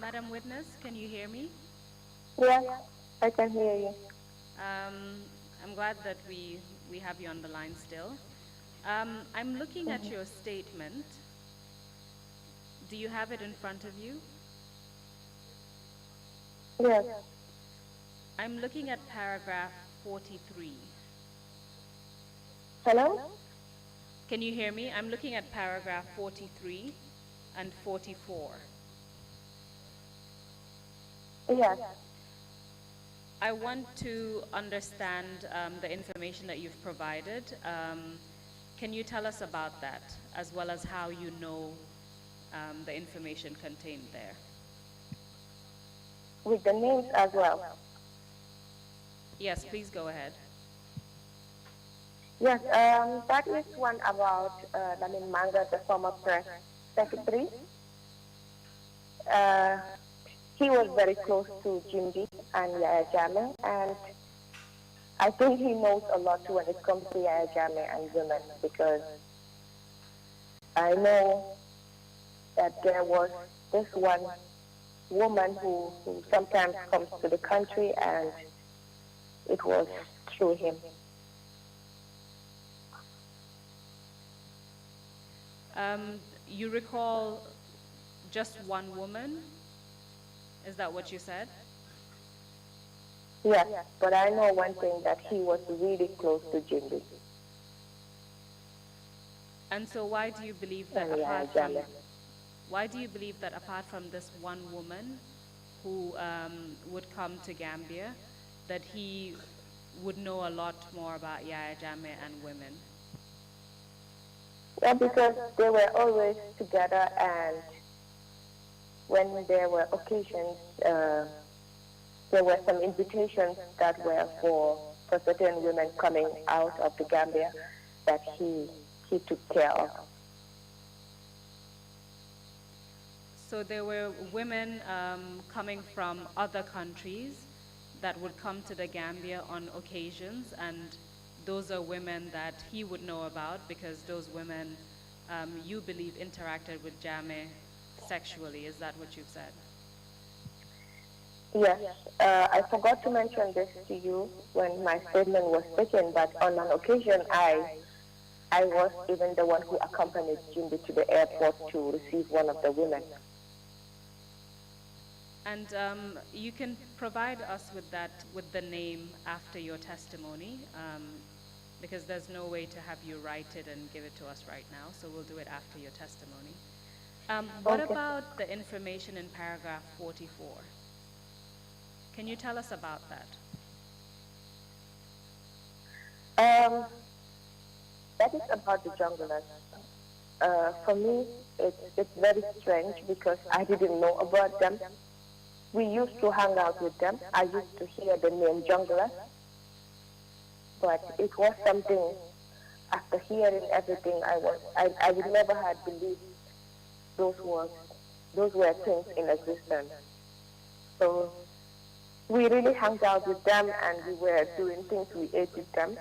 Madam Witness, can you hear me? Yes, I can hear you. I'm glad that we have you on the line still. I'm looking at your statement. Do you have it in front of you? Yes. I'm looking at paragraph 43. Hello? Can you hear me? I'm looking at paragraph 43 and 44. Yes. I want to understand the information that you've provided. Can you tell us about that, as well as how you know the information contained there? With the names as well. Yes, please go ahead. Yes, that is one about Lamin Manga, the former press secretary. Uh, he was very close to Jimby and Yaya Jammeh, and I think he knows a lot when it comes to Yaya Jammeh and women, because I know that there was this one woman who sometimes comes to the country, and it was through him. You recall just one woman? Is that what you said? Yes, but I know one thing, that he was really close to Jimby. And so why do you believe that apart from this one woman who would come to Gambia, that he would know a lot more about Yaya Jammeh and women? Yeah, because they were always together, and when there were occasions, there were some invitations that were for certain women coming out of the Gambia that he took care of. So there were women coming from other countries that would come to the Gambia on occasions, and those are women that he would know about, because those women, you believe, interacted with Jammeh sexually. Is that what you've said? Yes, I forgot to mention this to you when my statement was taken, but on an occasion I was even the one who accompanied Jimby to the airport to receive one of the women. And you can provide us with the name after your testimony, because there's no way to have you write it and give it to us right now, so we'll do it after your testimony. What about the information in paragraph 44? Can you tell us about that? That is about the junglers. For me, it's very strange because I didn't know about them. We used to hang out with them. I used to hear the name junglers, but it was something. After hearing everything, I would never have believed those were things in existence. So we really hung out with them, and we were doing things. We ate with them.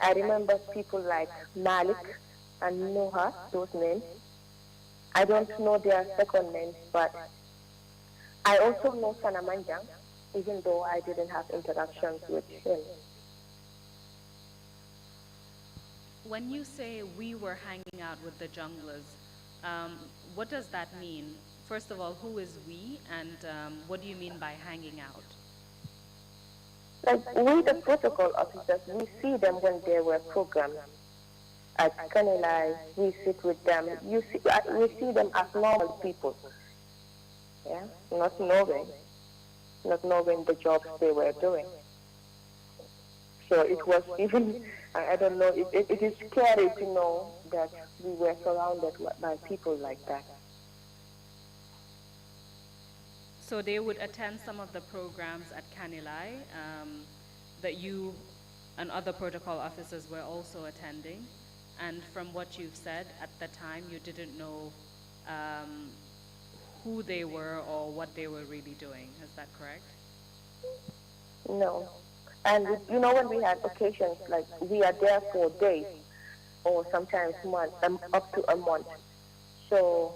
I remember people like Malik and Noha, those names. I don't know their second names, but I also know Sanamanjang, even though I didn't have interactions with him. When you say we were hanging out with the junglers, what does that mean? First of all, who is we, and what do you mean by hanging out? Like, we, the protocol officers, we see them when they were programmed. At Kanilai, we sit with them. We see them as normal people. Yeah, not knowing the jobs they were doing. So it was even, I don't know, it is scary to know that we were surrounded by people like that. So they would attend some of the programs at Kanilai that you and other protocol officers were also attending. And from what you've said, at the time you didn't know who they were or what they were really doing. Is that correct? No. And you know, when we had occasions, like we are there for days or sometimes months, up to a month. So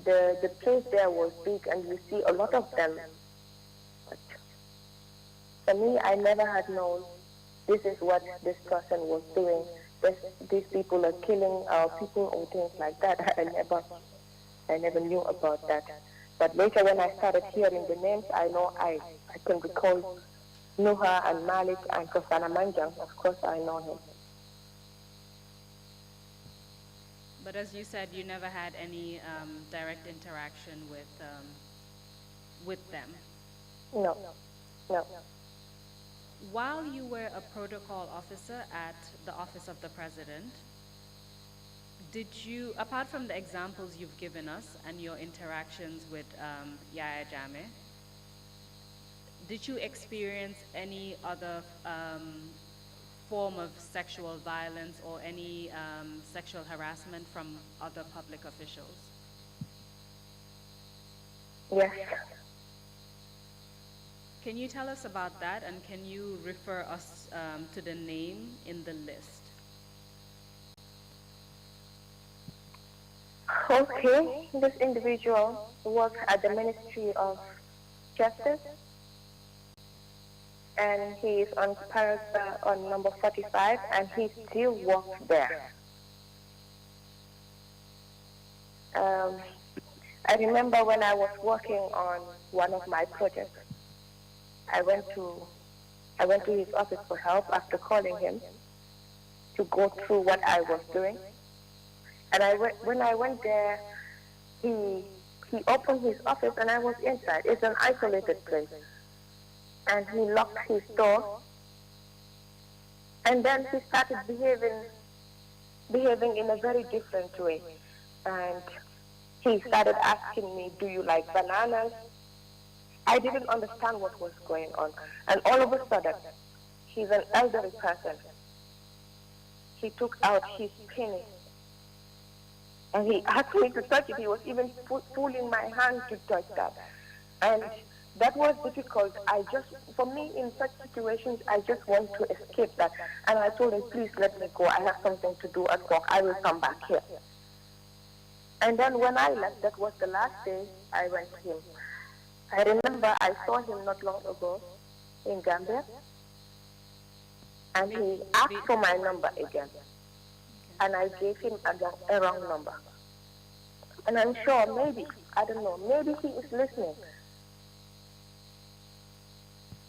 the place there was big, and you see a lot of them. But for me, I never had known this is what this person was doing. These people are killing our people or things like that. I never knew about that. But later, when I started hearing the names, I know I can recall Nuha and Malik and Kosana Manjang. Of course, I know him. But as you said, you never had any direct interaction with them. No. While you were a protocol officer at the Office of the President, did you, apart from the examples you've given us and your interactions with Yaya Jame, did you experience any other form of sexual violence or any sexual harassment from other public officials? Yes. Can you tell us about that, and can you refer us to the name in the list? Okay, this individual works at the Ministry of Justice, and he is on character on number 45, and he still works there. I remember when I was working on one of my projects, I went to his office for help after calling him to go through what I was doing. And when I went there, he opened his office and I was inside. It's an isolated place. And he locked his door. And then he started behaving in a very different way. And he started asking me, do you like bananas? I didn't understand what was going on. And all of a sudden, he's an elderly person. He took out his penis and he asked me to touch it. He was even pulling my hand to touch that. And that was difficult. For me, in such situations, I just want to escape that. And I told him, please let me go. I have something to do at work. I will come back here. And then when I left, that was the last day I went to him. I remember I saw him not long ago in Gambia, and he asked for my number again, and I gave him a wrong number. And I'm sure maybe, I don't know, maybe he is listening.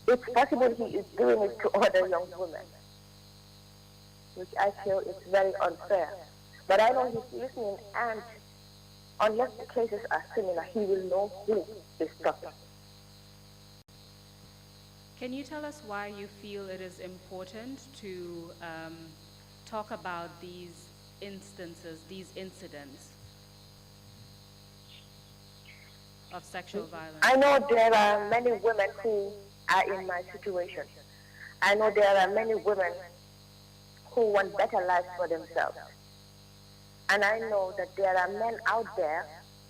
It's possible he is doing it to other young women, which I feel is very unfair. But I know he's listening, and unless the cases are similar, he will know who is talking. Can you tell us why you feel it is important to talk about these instances, these incidents of sexual violence? I know there are many women who are in my situation. I know there are many women who want better lives for themselves. And I know that there are men out there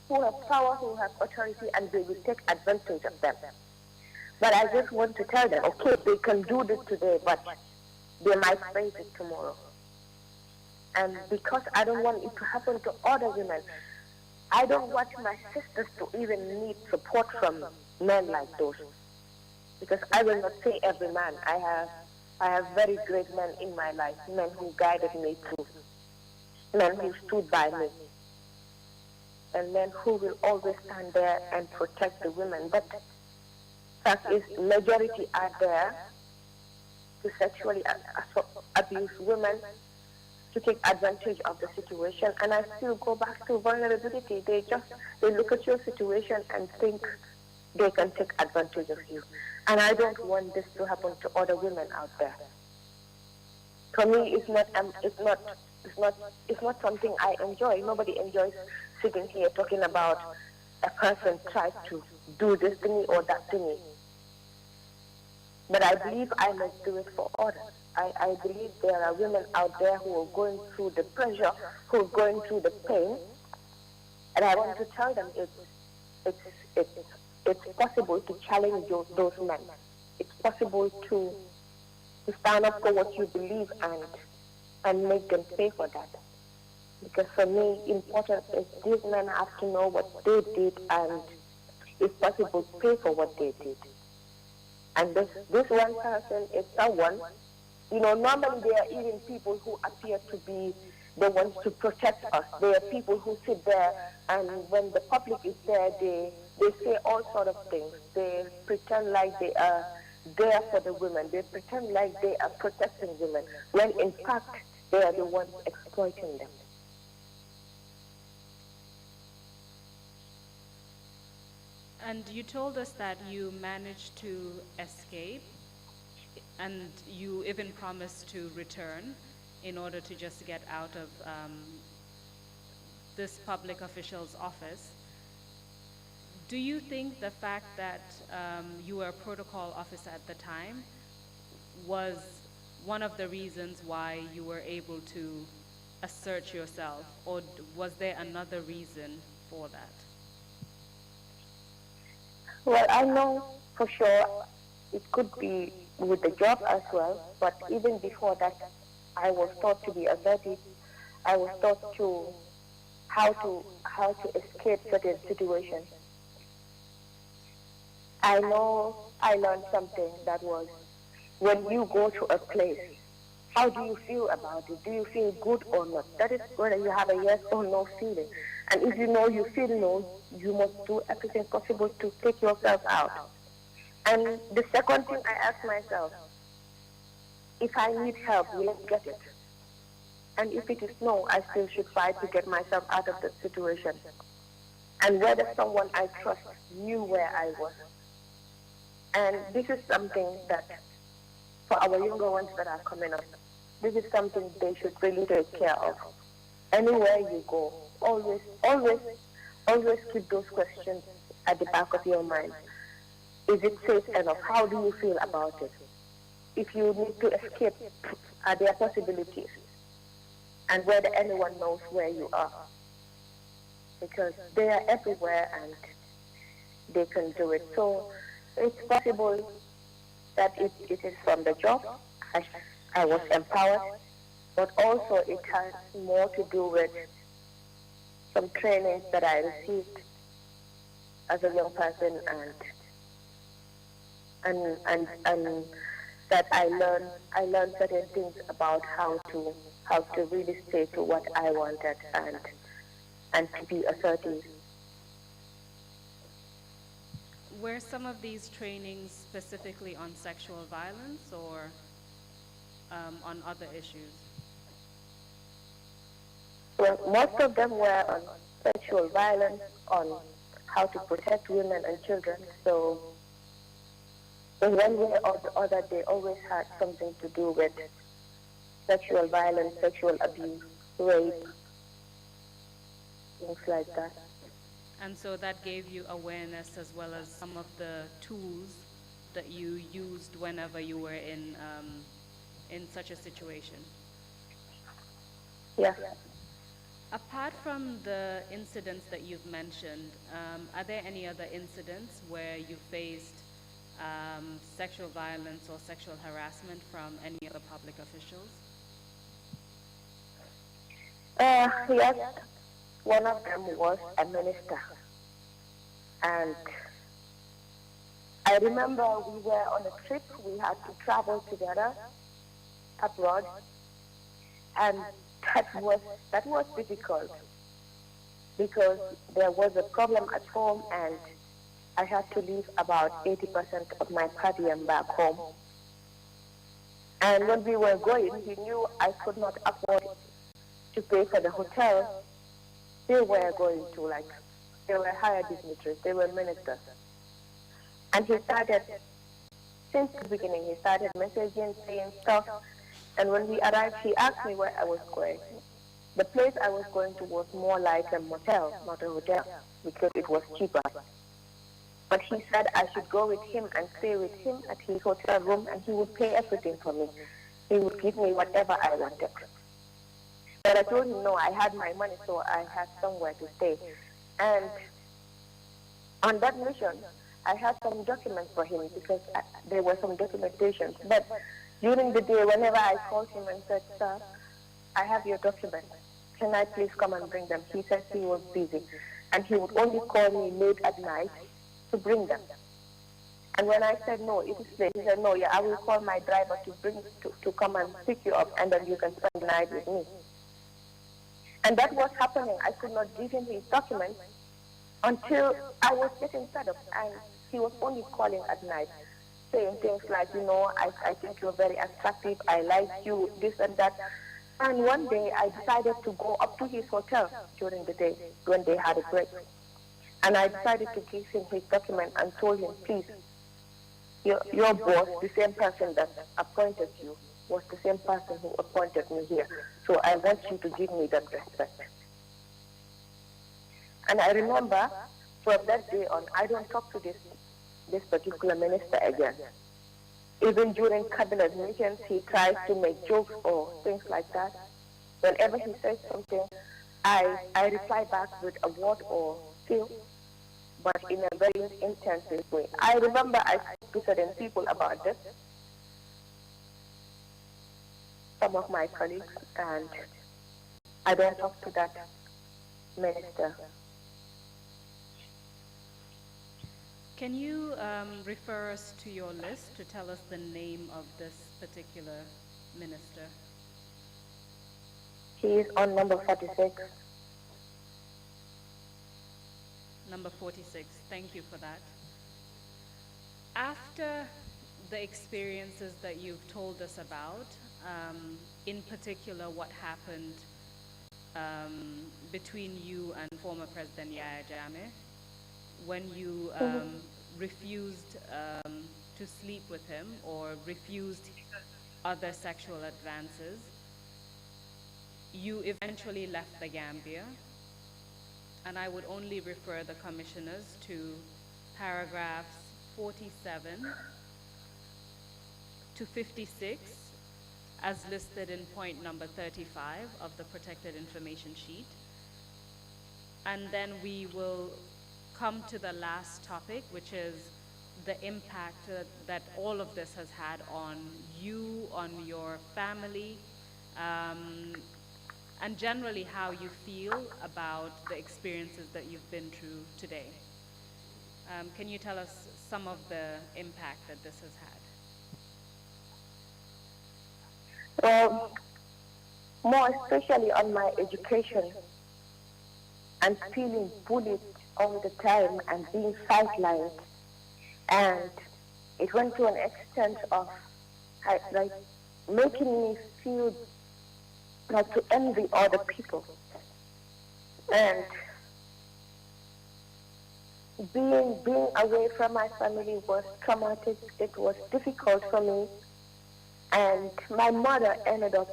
who have power, who have authority, and they will take advantage of them. But I just want to tell them, okay, they can do this today, but they might face it tomorrow. And because I don't want it to happen to other women, I don't want my sisters to even need support from men like those. Because I will not say every man. I have very great men in my life, men who guided me through, men who stood by me, and men who will always stand there and protect the women. But fact is, majority are there to sexually abuse women, to take advantage of the situation. And I still go back to vulnerability. They look at your situation and think they can take advantage of you. And I don't want this to happen to other women out there. For me, it's not something I enjoy. Nobody enjoys sitting here talking about a person tries to do this to me or that to me. But I believe I must do it for others. I believe there are women out there who are going through the pressure, who are going through the pain, and I want to tell them it's possible to challenge those men. It's possible to stand up for what you believe and make them pay for that. Because for me, important is these men have to know what they did and, if possible, pay for what they did. And this one person is someone, normally there are even people who appear to be the ones to protect us. There are people who sit there, and when the public is there, they say all sorts of things. They pretend like they are there for the women. They pretend like they are protecting women, when in fact they are the ones exploiting them. And you told us that you managed to escape, and you even promised to return in order to just get out of this public official's office. Do you think the fact that you were a protocol officer at the time was one of the reasons why you were able to assert yourself, or was there another reason for that? Well, I know for sure it could be with the job as well, but even before that, I was taught to be assertive. I was taught to how to escape certain situations. I know I learned something that was when you go to a place, how do you feel about it? Do you feel good or not? That is whether you have a yes or no feeling. And if you know you feel no, you must do everything possible to take yourself out. And the second thing I ask myself, if I need help, will I get it? And if it is no, I still should fight to get myself out of the situation. And whether someone I trust knew where I was. And this is something that, for our younger ones that are coming up, this is something they should really take care of. Anywhere you go, always keep those questions at the back of your mind. Is it safe enough? How do you feel about it? If you need to escape, are there possibilities? And whether anyone knows where you are. Because they are everywhere and they can do it. So it's possible that it is from the job. I was empowered, but also it has more to do with some trainings that I received as a young person and that I learned certain things about how to really stay to what I wanted and to be assertive. Were some of these trainings specifically on sexual violence or on other issues? Well, most of them were on sexual violence, on how to protect women and children. So in one way or the other, they always had something to do with sexual violence, sexual abuse, rape, things like that. And so that gave you awareness as well as some of the tools that you used whenever you were in such a situation. Yeah. Apart from the incidents that you've mentioned, are there any other incidents where you faced sexual violence or sexual harassment from any other public officials? Yes, one of them was a minister. And I remember we were on a trip, we had to travel together abroad, and that was difficult because there was a problem at home and I had to leave about 80% of my per diem back home. And when we were going, he knew I could not afford to pay for the hotel. They were going to, they were higher dignitaries, they were ministers. And he started, since the beginning, he started messaging, saying stuff. And when we arrived, he asked me where I was going. The place I was going to was more like a motel, not a hotel, because it was cheaper. But he said I should go with him and stay with him at his hotel room, and he would pay everything for me. He would give me whatever I wanted. But I told him no, I had my money, so I had somewhere to stay. And on that mission, I had some documents for him because there were some documentations. But during the day, whenever I called him and said, sir, I have your documents. Can I please come and bring them? He said he was busy. And he would only call me late at night to bring them. And when I said, no, it is late, he said, no, yeah, I will call my driver to come and pick you up, and then you can spend the night with me. And that was happening. I could not give him his documents until I was getting fed up. And he was only calling at night, saying things like, I think you're very attractive, I like you, this and that. And one day I decided to go up to his hotel during the day when they had a break. And I decided to give him his document and told him, please, your boss, the same person that appointed you, was the same person who appointed me here. So I want you to give me that respect. And I remember from that day on, I don't talk to this particular minister again. Even during cabinet meetings, he tries to make jokes or things like that. Whenever he says something, I reply back with a word or two, but in a very intensive way. I remember I spoke to certain people about this, some of my colleagues, and I don't talk to that minister. Can you refer us to your list to tell us the name of this particular minister? He is on number 46. Number 46. Thank you for that. After the experiences that you've told us about, in particular what happened between you and former President Yahya Jammeh, when you refused to sleep with him or refused other sexual advances, you eventually left the Gambia, and I would only refer the commissioners to paragraphs 47 to 56 as listed in point number 35 of the protected information sheet. And then we will come to the last topic, which is the impact that all of this has had on you, on your family, and generally how you feel about the experiences that you've been through today. Can you tell us some of the impact that this has had? Well, more especially on my education and feeling bullied all the time and being sidelined. And it went to an extent of like making me feel like to envy other people. And being away from my family was traumatic. It was difficult for me. And my mother ended up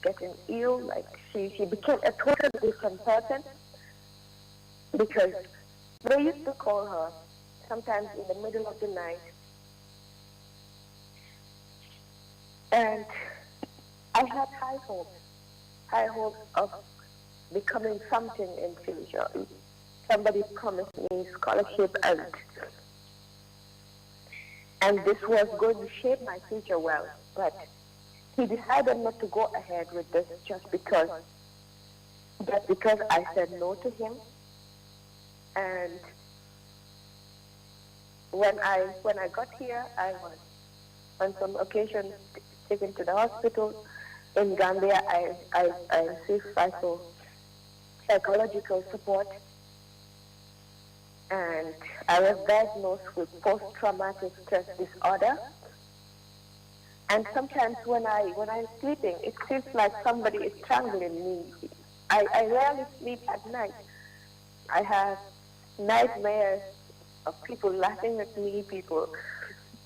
getting ill. Like she became a totally different person, because they used to call her sometimes in the middle of the night. And I had high hopes of becoming something in future. Somebody promised me scholarship, and this was going to shape my future well. But he decided not to go ahead with this just because I said no to him. And when I got here, I was on some occasions taken to the hospital. In Gambia, I received psychological support, and I was diagnosed with post-traumatic stress disorder. And sometimes when I'm sleeping, it feels like somebody is strangling me. I rarely sleep at night. I have nightmares of people laughing at me, people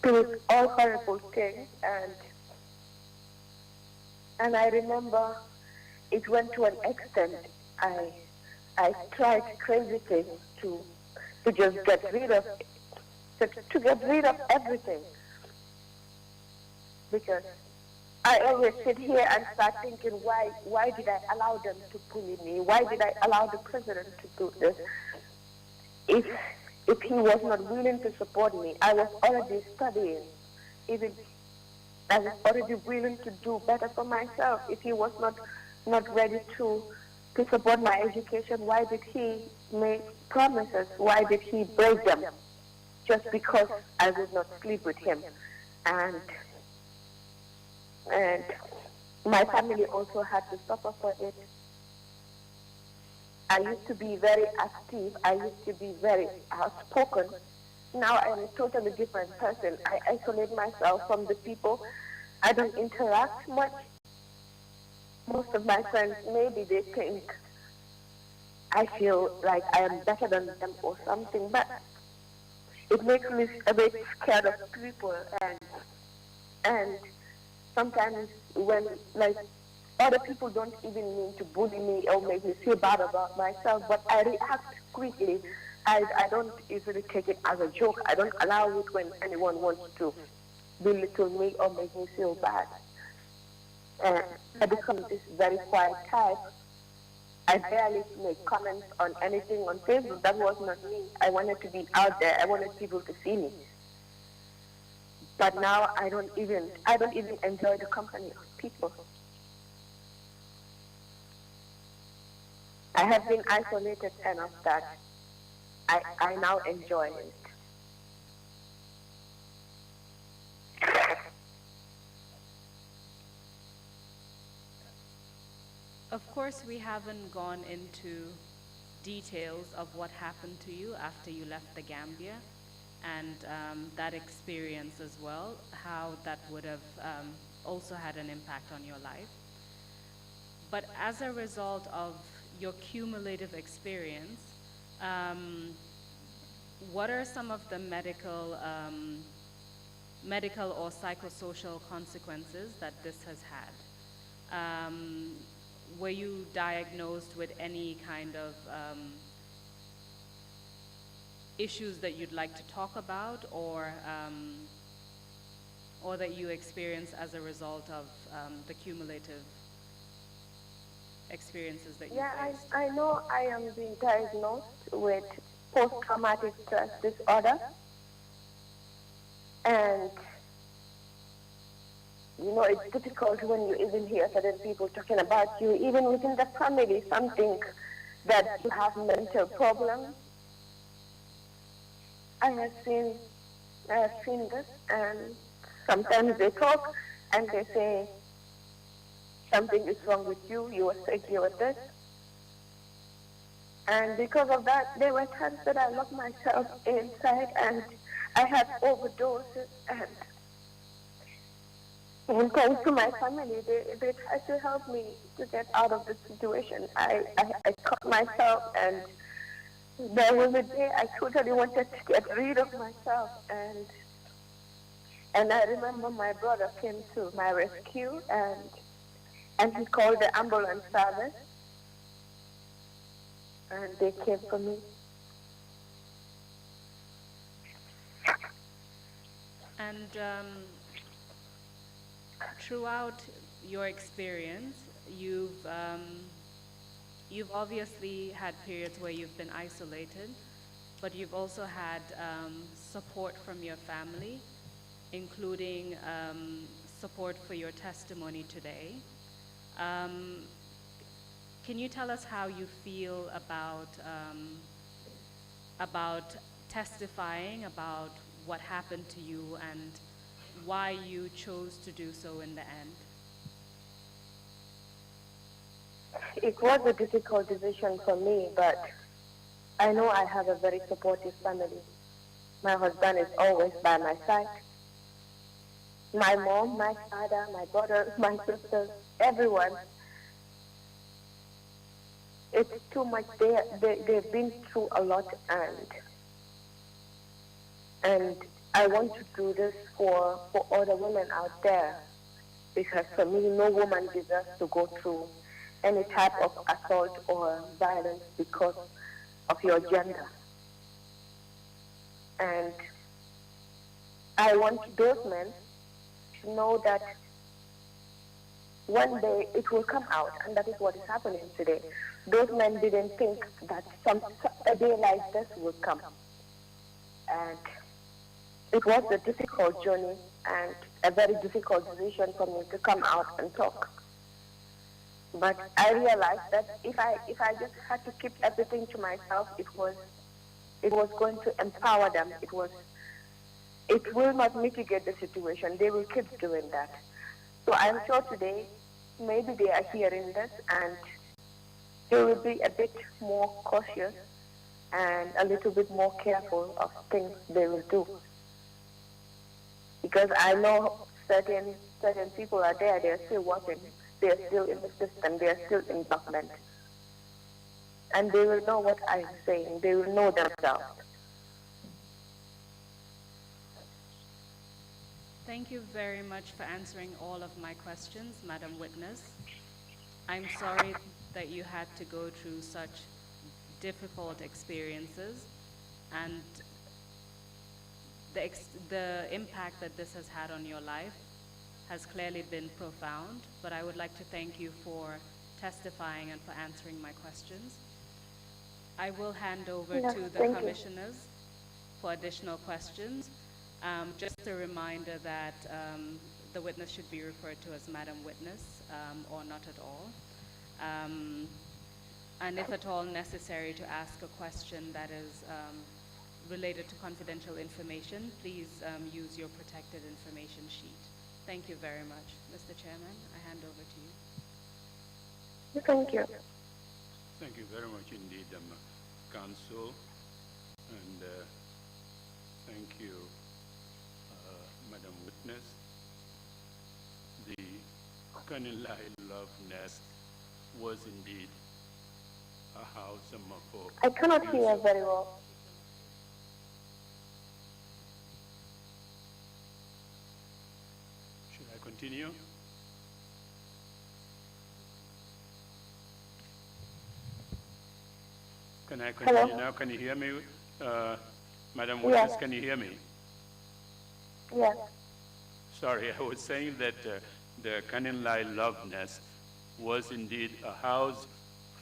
doing all horrible things, and I remember it went to an extent. I tried crazy things to just get rid of everything, because I always sit here and start thinking, why did I allow them to bully me? Why did I allow the president to do this? If he was not willing to support me, I was already studying. Even I was already willing to do better for myself. If he was not ready to support my education, why did he make promises? Why did he break them? Just because I would not sleep with him. And my family also had to suffer for it. I used to be very active. I used to be very outspoken. Now I'm a totally different person. I isolate myself from the people. I don't interact much. Most of my friends, maybe they think I feel like I am better than them or something, but it makes me a bit scared of people. And sometimes when, like, other people don't even mean to bully me or make me feel bad about myself, but I react quickly. I don't easily take it as a joke. I don't allow it when anyone wants to belittle me or make me feel bad. And I become this very quiet type. I barely make comments on anything on Facebook. That was not me. I wanted to be out there. I wanted people to see me. But now I don't even enjoy the company of people. I have been isolated enough that I now enjoy it. Of course, we haven't gone into details of what happened to you after you left the Gambia and that experience as well, how that would have also had an impact on your life. But as a result of your cumulative experience, what are some of the medical or psychosocial consequences that this has had? Were you diagnosed with any kind of issues that you'd like to talk about, or that you experienced as a result of the cumulative experiences that you faced? I know I am being diagnosed with post-traumatic stress disorder, and it's difficult when you even hear certain people talking about you, even within the family, some think that you have mental problems. I have seen this, and sometimes they talk and they say, something is wrong with you, you are sick, you are this. And because of that, there were times that I locked myself inside and I had overdoses, and when thanks to my family, they tried to help me to get out of the situation. I cut myself, and there was a day I totally wanted to get rid of myself, and I remember my brother came to my rescue, and he called the ambulance service, and they came for me. And throughout your experience, you've obviously had periods where you've been isolated, but you've also had support from your family, including support for your testimony today. Can you tell us how you feel about testifying about what happened to you and why you chose to do so in the end? It was a difficult decision for me, but I know I have a very supportive family. My husband is always by my side. My mom, my father, my brother, my sisters, everyone. It's too much. They've been through a lot, and I want to do this for other women out there, because for me, no woman deserves to go through any type of assault or violence because of your gender. And I want those men to know that one day it will come out, and that is what is happening today. Those men didn't think that a day like this would come. And it was a difficult journey and a very difficult decision for me to come out and talk. But I realized that if I just had to keep everything to myself, it was going to empower them. It will not mitigate the situation. They will keep doing that. So I'm sure today, maybe they are hearing this and they will be a bit more cautious and a little bit more careful of things they will do. Because I know certain people are there, they're still working, they're still in the system, they're still in government. And they will know what I'm saying, they will know themselves. Thank you very much for answering all of my questions, Madam Witness. I'm sorry that you had to go through such difficult experiences, and the impact that this has had on your life has clearly been profound, but I would like to thank you for testifying and for answering my questions. I will hand over Yeah, to the thank you. commissioners for additional questions. Just a reminder that the witness should be referred to as Madam Witness or not at all. And if at all necessary to ask a question that is related to confidential information, please use your protected information sheet. Thank you very much. Mr. Chairman, I hand over to you. Thank you. Thank you very much indeed, Council, and thank you, Madam Witness. The Kanilai Love Nest was indeed a house for... I cannot hear very well. Should I continue? Can I continue Hello? now? Can you hear me? Madam Witness, Yes. can you hear me? Yes. Sorry, I was saying that the Kanilai Love Nest was indeed a house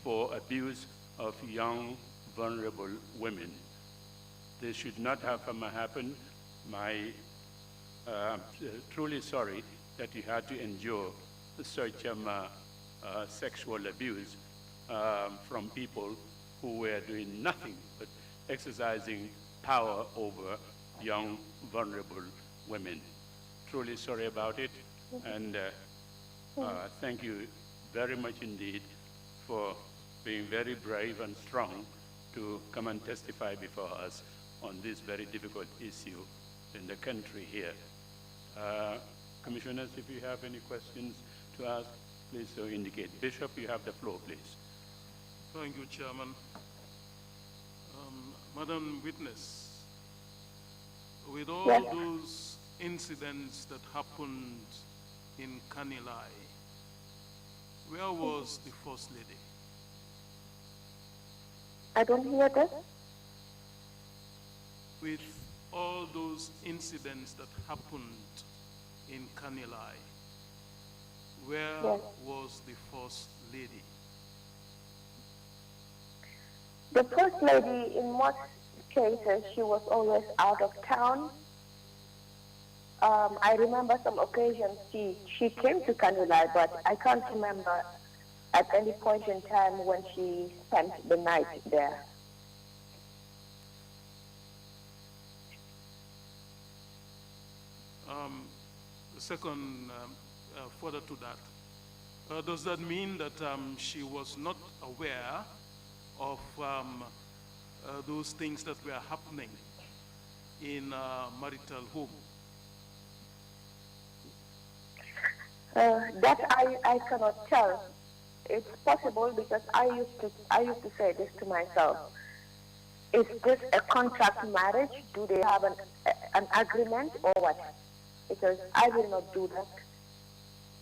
for abuse of young, vulnerable women. This should not have happened. I'm truly sorry that you had to endure such sexual abuse from people who were doing nothing but exercising power over young, vulnerable women. Truly sorry about it, and thank you very much indeed for being very brave and strong to come and testify before us on this very difficult issue in the country here. Commissioners, if you have any questions to ask, please so indicate. Bishop, you have the floor, please. Thank you, Chairman. Madam Witness, with all Yes. those incidents that happened in Kanilai, where was the First Lady? I don't hear this. With all those incidents that happened in Kanilai, where Yes. was the First Lady? The First Lady, in most cases, she was always out of town. I remember some occasions she came to Kanilai, but I can't remember at any point in time when she spent the night there. The second, further to that, does that mean that she was not aware of those things that were happening in marital home? That I cannot tell. It's possible because I used to say this to myself. Is this a contract marriage? Do they have an agreement or what? Because I will not do that.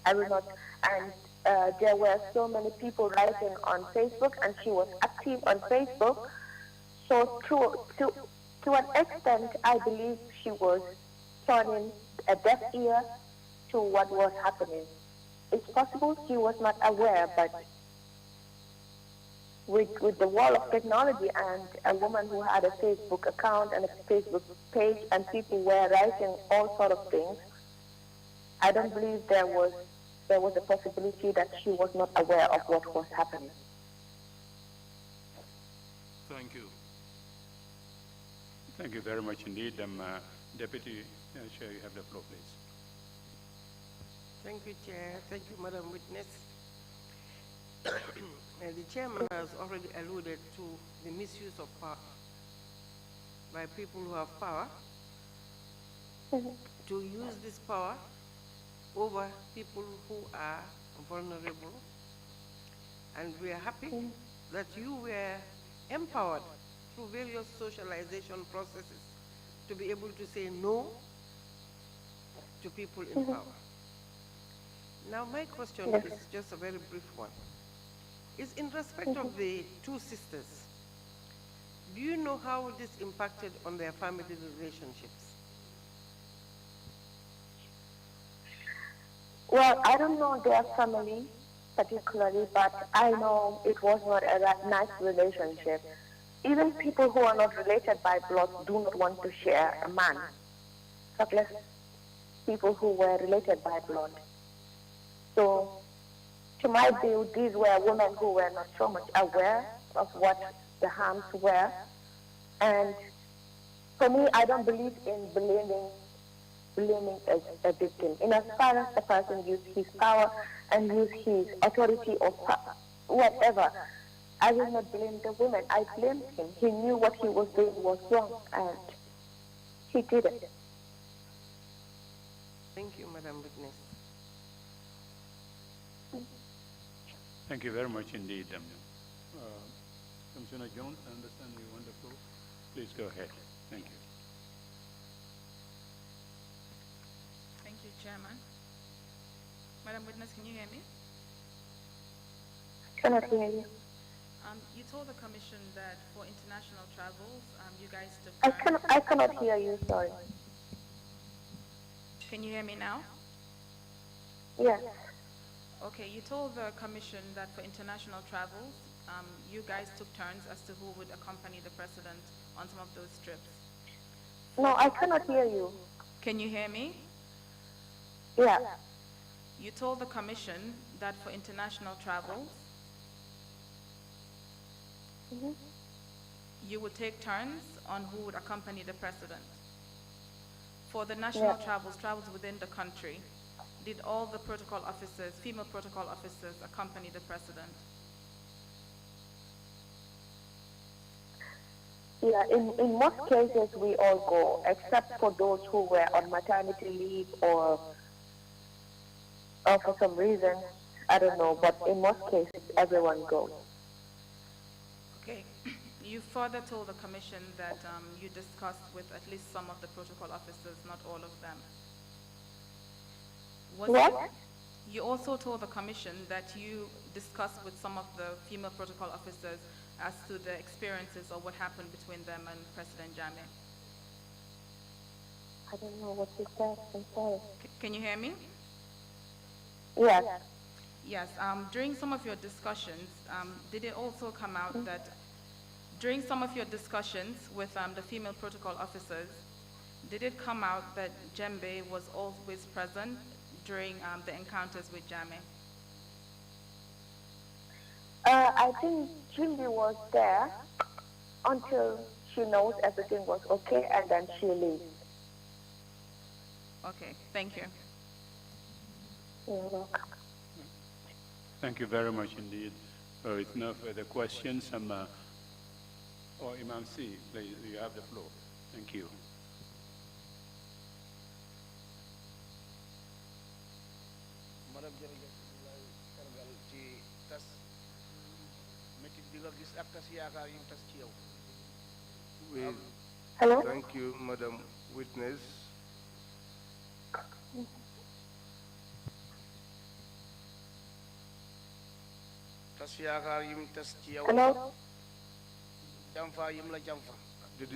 I will not. And there were so many people writing on Facebook, and she was active on Facebook. So to an extent, I believe she was turning a deaf ear to what was happening. It's possible she was not aware, but with the wall of technology and a woman who had a Facebook account and a Facebook page and people were writing all sort of things, I don't believe there was a possibility that she was not aware of what was happening. Thank you. Thank you very much indeed. Deputy Chair, you have the floor, please. Thank you, Chair. Thank you, Madam Witness. The Chairman has already alluded to the misuse of power by people who have power to use this power over people who are vulnerable. And we are happy that you were empowered through various socialization processes to be able to say no to people in power. Now, my question is just a very brief one. is in respect of the two sisters. Do you know how this impacted on their family relationships? Well, I don't know their family particularly, but I know it was not a nice relationship. Even people who are not related by blood do not want to share a man, much less people who were related by blood. So, to my view, these were women who were not so much aware of what the harms were. And for me, I don't believe in blaming as a victim. In as far as the person used his power and used his authority or whatever, I will not blame the woman. I blame him. He knew what he was doing was wrong, and he did it. Thank you, Madam Witness. Thank you very much indeed, Commissioner Jones, I understand you want the floor. Please go ahead. Thank you. Thank you, Chairman. Madam Witness, can you hear me? Cannot hear you. You told the Commission that for international travels, you guys took I cannot hear you, sorry. Can you hear me now? Yes. Okay, you told the Commission that for international travels, you guys took turns as to who would accompany the President on some of those trips. No, I cannot hear you. Can you hear me? Yeah. You told the Commission that for international travels, you would take turns on who would accompany the President. For the national travels within the country, did all the protocol officers, female protocol officers, accompany the President? Yeah, in most cases we all go, except for those who were on maternity leave or for some reason, I don't know, but in most cases everyone goes. Okay. You further told the Commission that you discussed with at least some of the protocol officers, not all of them. What? You also told the Commission that you discussed with some of the female protocol officers as to the experiences or what happened between them and President Jammeh. I don't know what you said, I'm sorry. Can you hear me? Yes. Yes. During some of your discussions, did it also come out that during some of your discussions with the female protocol officers, did it come out that Jembe was always present during the encounters with Jammeh? I think Jimmy was there until she knows everything was okay, and then she leaves. Okay, thank you. You're welcome. Thank you very much indeed. With no further questions, Imam C, please, you have the floor. Thank you. Madam jërëjëf sargal ci tas métit bi nga gis ak tas yaakaar yi tas ci yow. Hello? Thank you, Madam Witness. Tas yaakaar yi tas ci yow. Hello? Jamfa yim la jamfa. The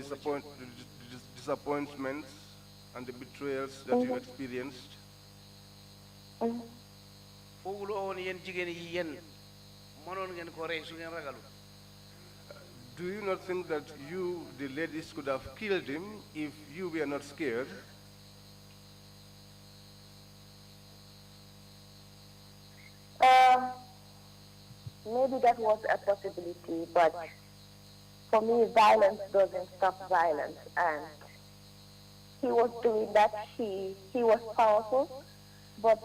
disappointments and the betrayals that you experienced. Fooguloo woon yéen jigéen yi yéen mënoon ngeen ko rey su ngeen ragalu. Do you not think that you, the ladies, could have killed him if you were not scared? Maybe that was a possibility, but for me, violence doesn't stop violence, and he was doing that. He was powerful, but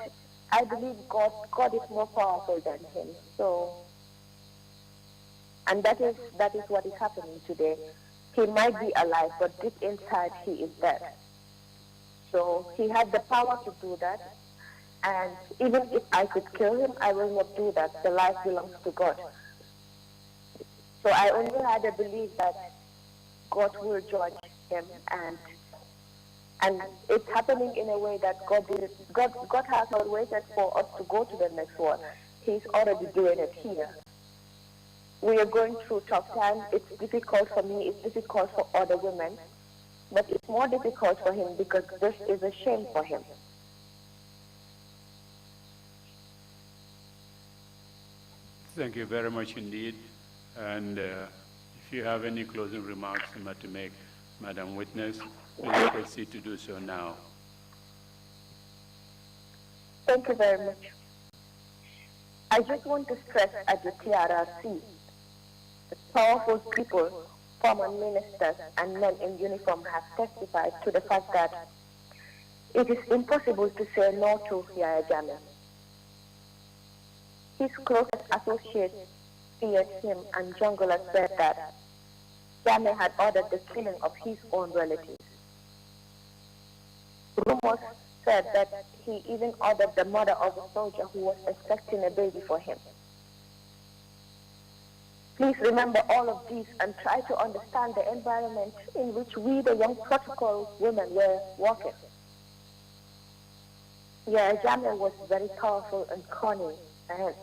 I believe God is more powerful than him. So, and that is what is happening today. He might be alive, but deep inside he is dead. So he had the power to do that, and even if I could kill him, I will not do that. The life belongs to God. So I only had a belief that God will judge him, and it's happening in a way that God has not waited for us to go to the next one. He's already doing it here. we are going through tough times. It's difficult for me, it's difficult for other women, but it's more difficult for him because this is a shame for him. Thank you very much indeed. And if you have any closing remarks to make, Madam Witness, please proceed to do so now. Thank you very much. I just want to stress at the TRRC, the powerful people, former ministers and men in uniform have testified to the fact that it is impossible to say no to Yahya Jammeh. His closest associates feared him, and junglers said that Jammeh had ordered the killing of his own relatives. Rumors said that he even ordered the mother of a soldier who was expecting a baby for him. Please remember all of these and try to understand the environment in which we, the young protocol women, were working. Yeah, Jammeh was very powerful and cunning, and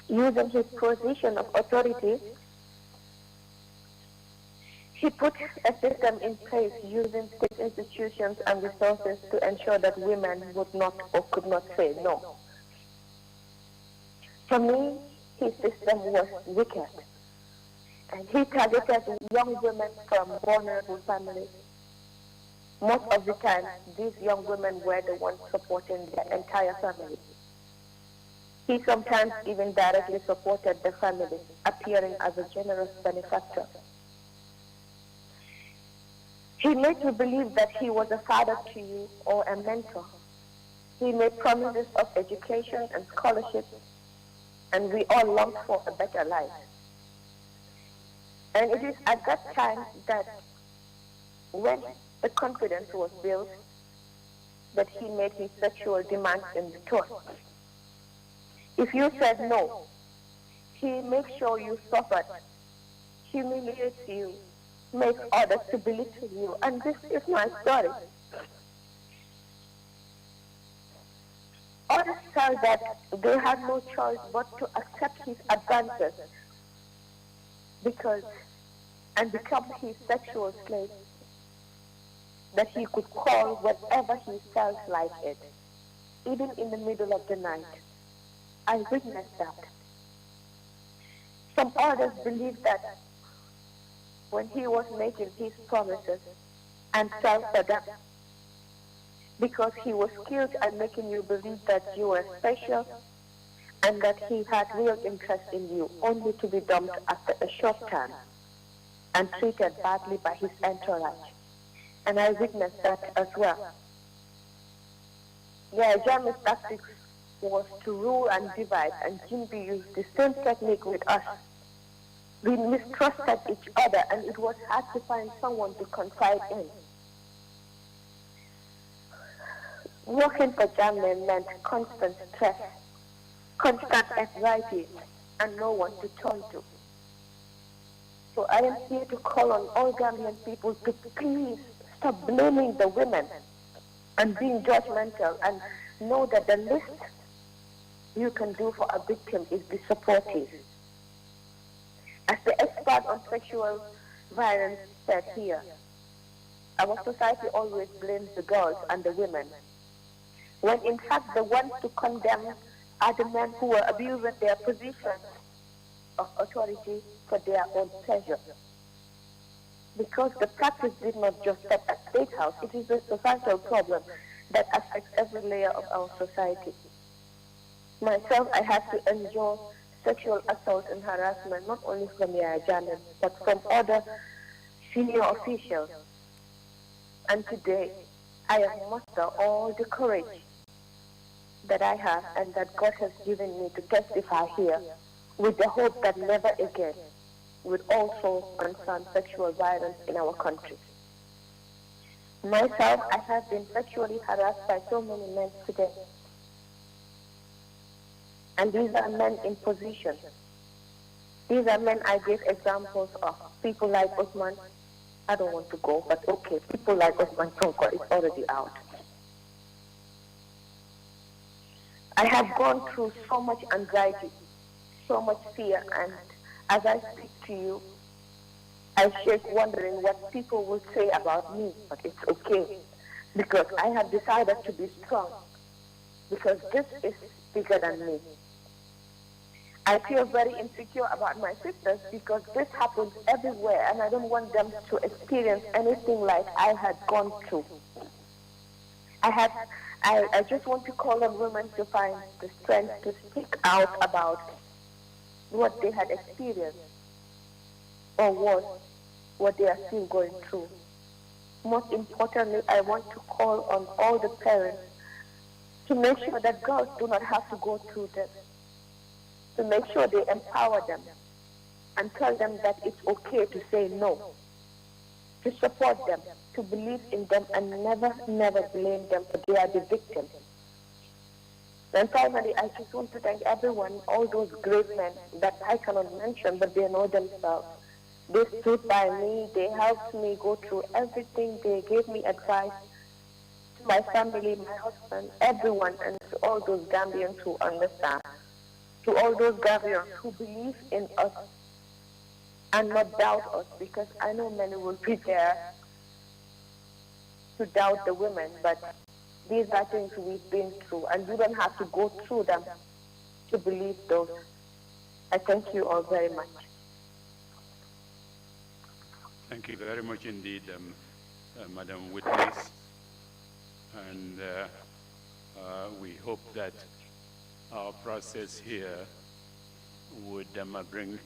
using his position of authority, he put a system in place using state institutions and resources to ensure that women would not or could not say no. For me, his system was wicked, and he targeted young women from vulnerable families. Most of the time, these young women were the ones supporting their entire family. He sometimes even directly supported the family, appearing as a generous benefactor. He made you believe that he was a father to you or a mentor. He made promises of education and scholarship, and we all longed for a better life. And it is at that time that when the confidence was built, that he made his sexual demands in return. If you said no, he makes sure you suffered, humiliates you, makes others to belittle you, and this is my story. Others tell that they had no choice but to accept his advances and become his sexual slave, that he could call whatever he felt like it, even in the middle of the night. I witnessed that. Some others believe that when he was making his promises and fell for them, because he was skilled at making you believe that you were special and that he had real interest in you, only to be dumped after a short time and treated badly by his entourage. And I witnessed that as well. Yeah, Jammeh's tactics was to rule and divide, and Jimby used the same technique with us. We mistrusted each other, and it was hard to find someone to confide in. Working for Jammeh meant constant stress, constant anxiety, and no one to turn to. So I am here to call on all Gambian people to please stop blaming the women and being judgmental, and know that the least you can do for a victim is be supportive. As the expert on sexual violence said here, our society always blames the girls and the women, when in fact the ones to condemn are the men who are abusing their positions of authority for their own pleasure. Because the practice did not just stop at State House, it is a societal problem that affects every layer of our society. Myself, I had to endure sexual assault and harassment, not only from Yahya Jammeh, but from other senior officials. And today, I have mustered all the courage that I have and that God has given me to testify here, with the hope that never again would also concern sexual violence in our country. Myself, I have been sexually harassed by so many men today. And these are men in position. These are men I gave examples of. People like Osman, I don't want to go, but okay, people like Osman Sonko is already out. I have gone through so much anxiety, so much fear, and As I speak to you, I shake wondering what people will say about me, but it's okay because I have decided to be strong because this is bigger than me. I feel very insecure about my sisters because this happens everywhere and I don't want them to experience anything like I had gone through. I just want to call on women to find the strength to speak out about what they had experienced or what they are still going through. Most importantly, I want to call on all the parents to make sure that girls do not have to go through this, to make sure they empower them and tell them that it's okay to say no, to support them, to believe in them and never, never blame them for they are the victims. And finally, I just want to thank everyone, all those great men that I cannot mention, but they know themselves. They stood by me, they helped me go through everything, they gave me advice to my family, my husband, everyone, and to all those Gambians who understand, to all those Gambians who believe in us and not doubt us, because I know many will be there to doubt the women, but these are things we've been through, and you don't have to go through them to believe those. I thank you all very much. Thank you very much indeed, Madam Witness. And we hope that our process here would bring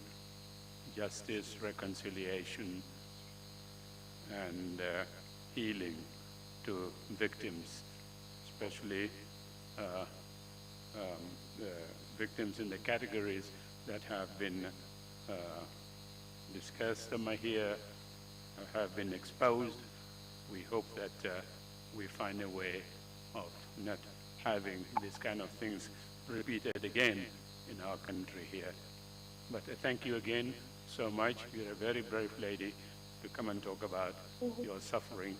justice, reconciliation, and healing to victims, especially the victims in the categories that have been discussed here, have been exposed. We hope that we find a way of not having these kind of things repeated again in our country here. But thank you again so much. You're a very brave lady to come and talk about your suffering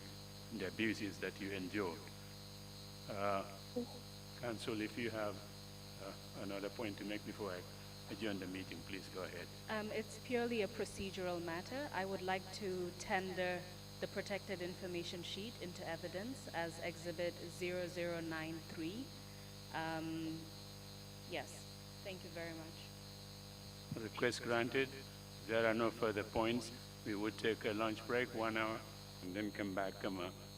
and the abuses that you endured. Council, if you have another point to make before I adjourn the meeting, please go ahead. It's purely a procedural matter. I would like to tender the protected information sheet into evidence as Exhibit 0093. Yes, thank you very much. Request granted. If there are no further points, we would take a lunch break, 1 hour, and then come back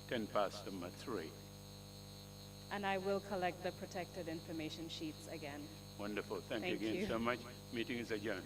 10 past 3. And I will collect the protected information sheets again. Wonderful. Thank you Thank again you. so much. Meeting is adjourned.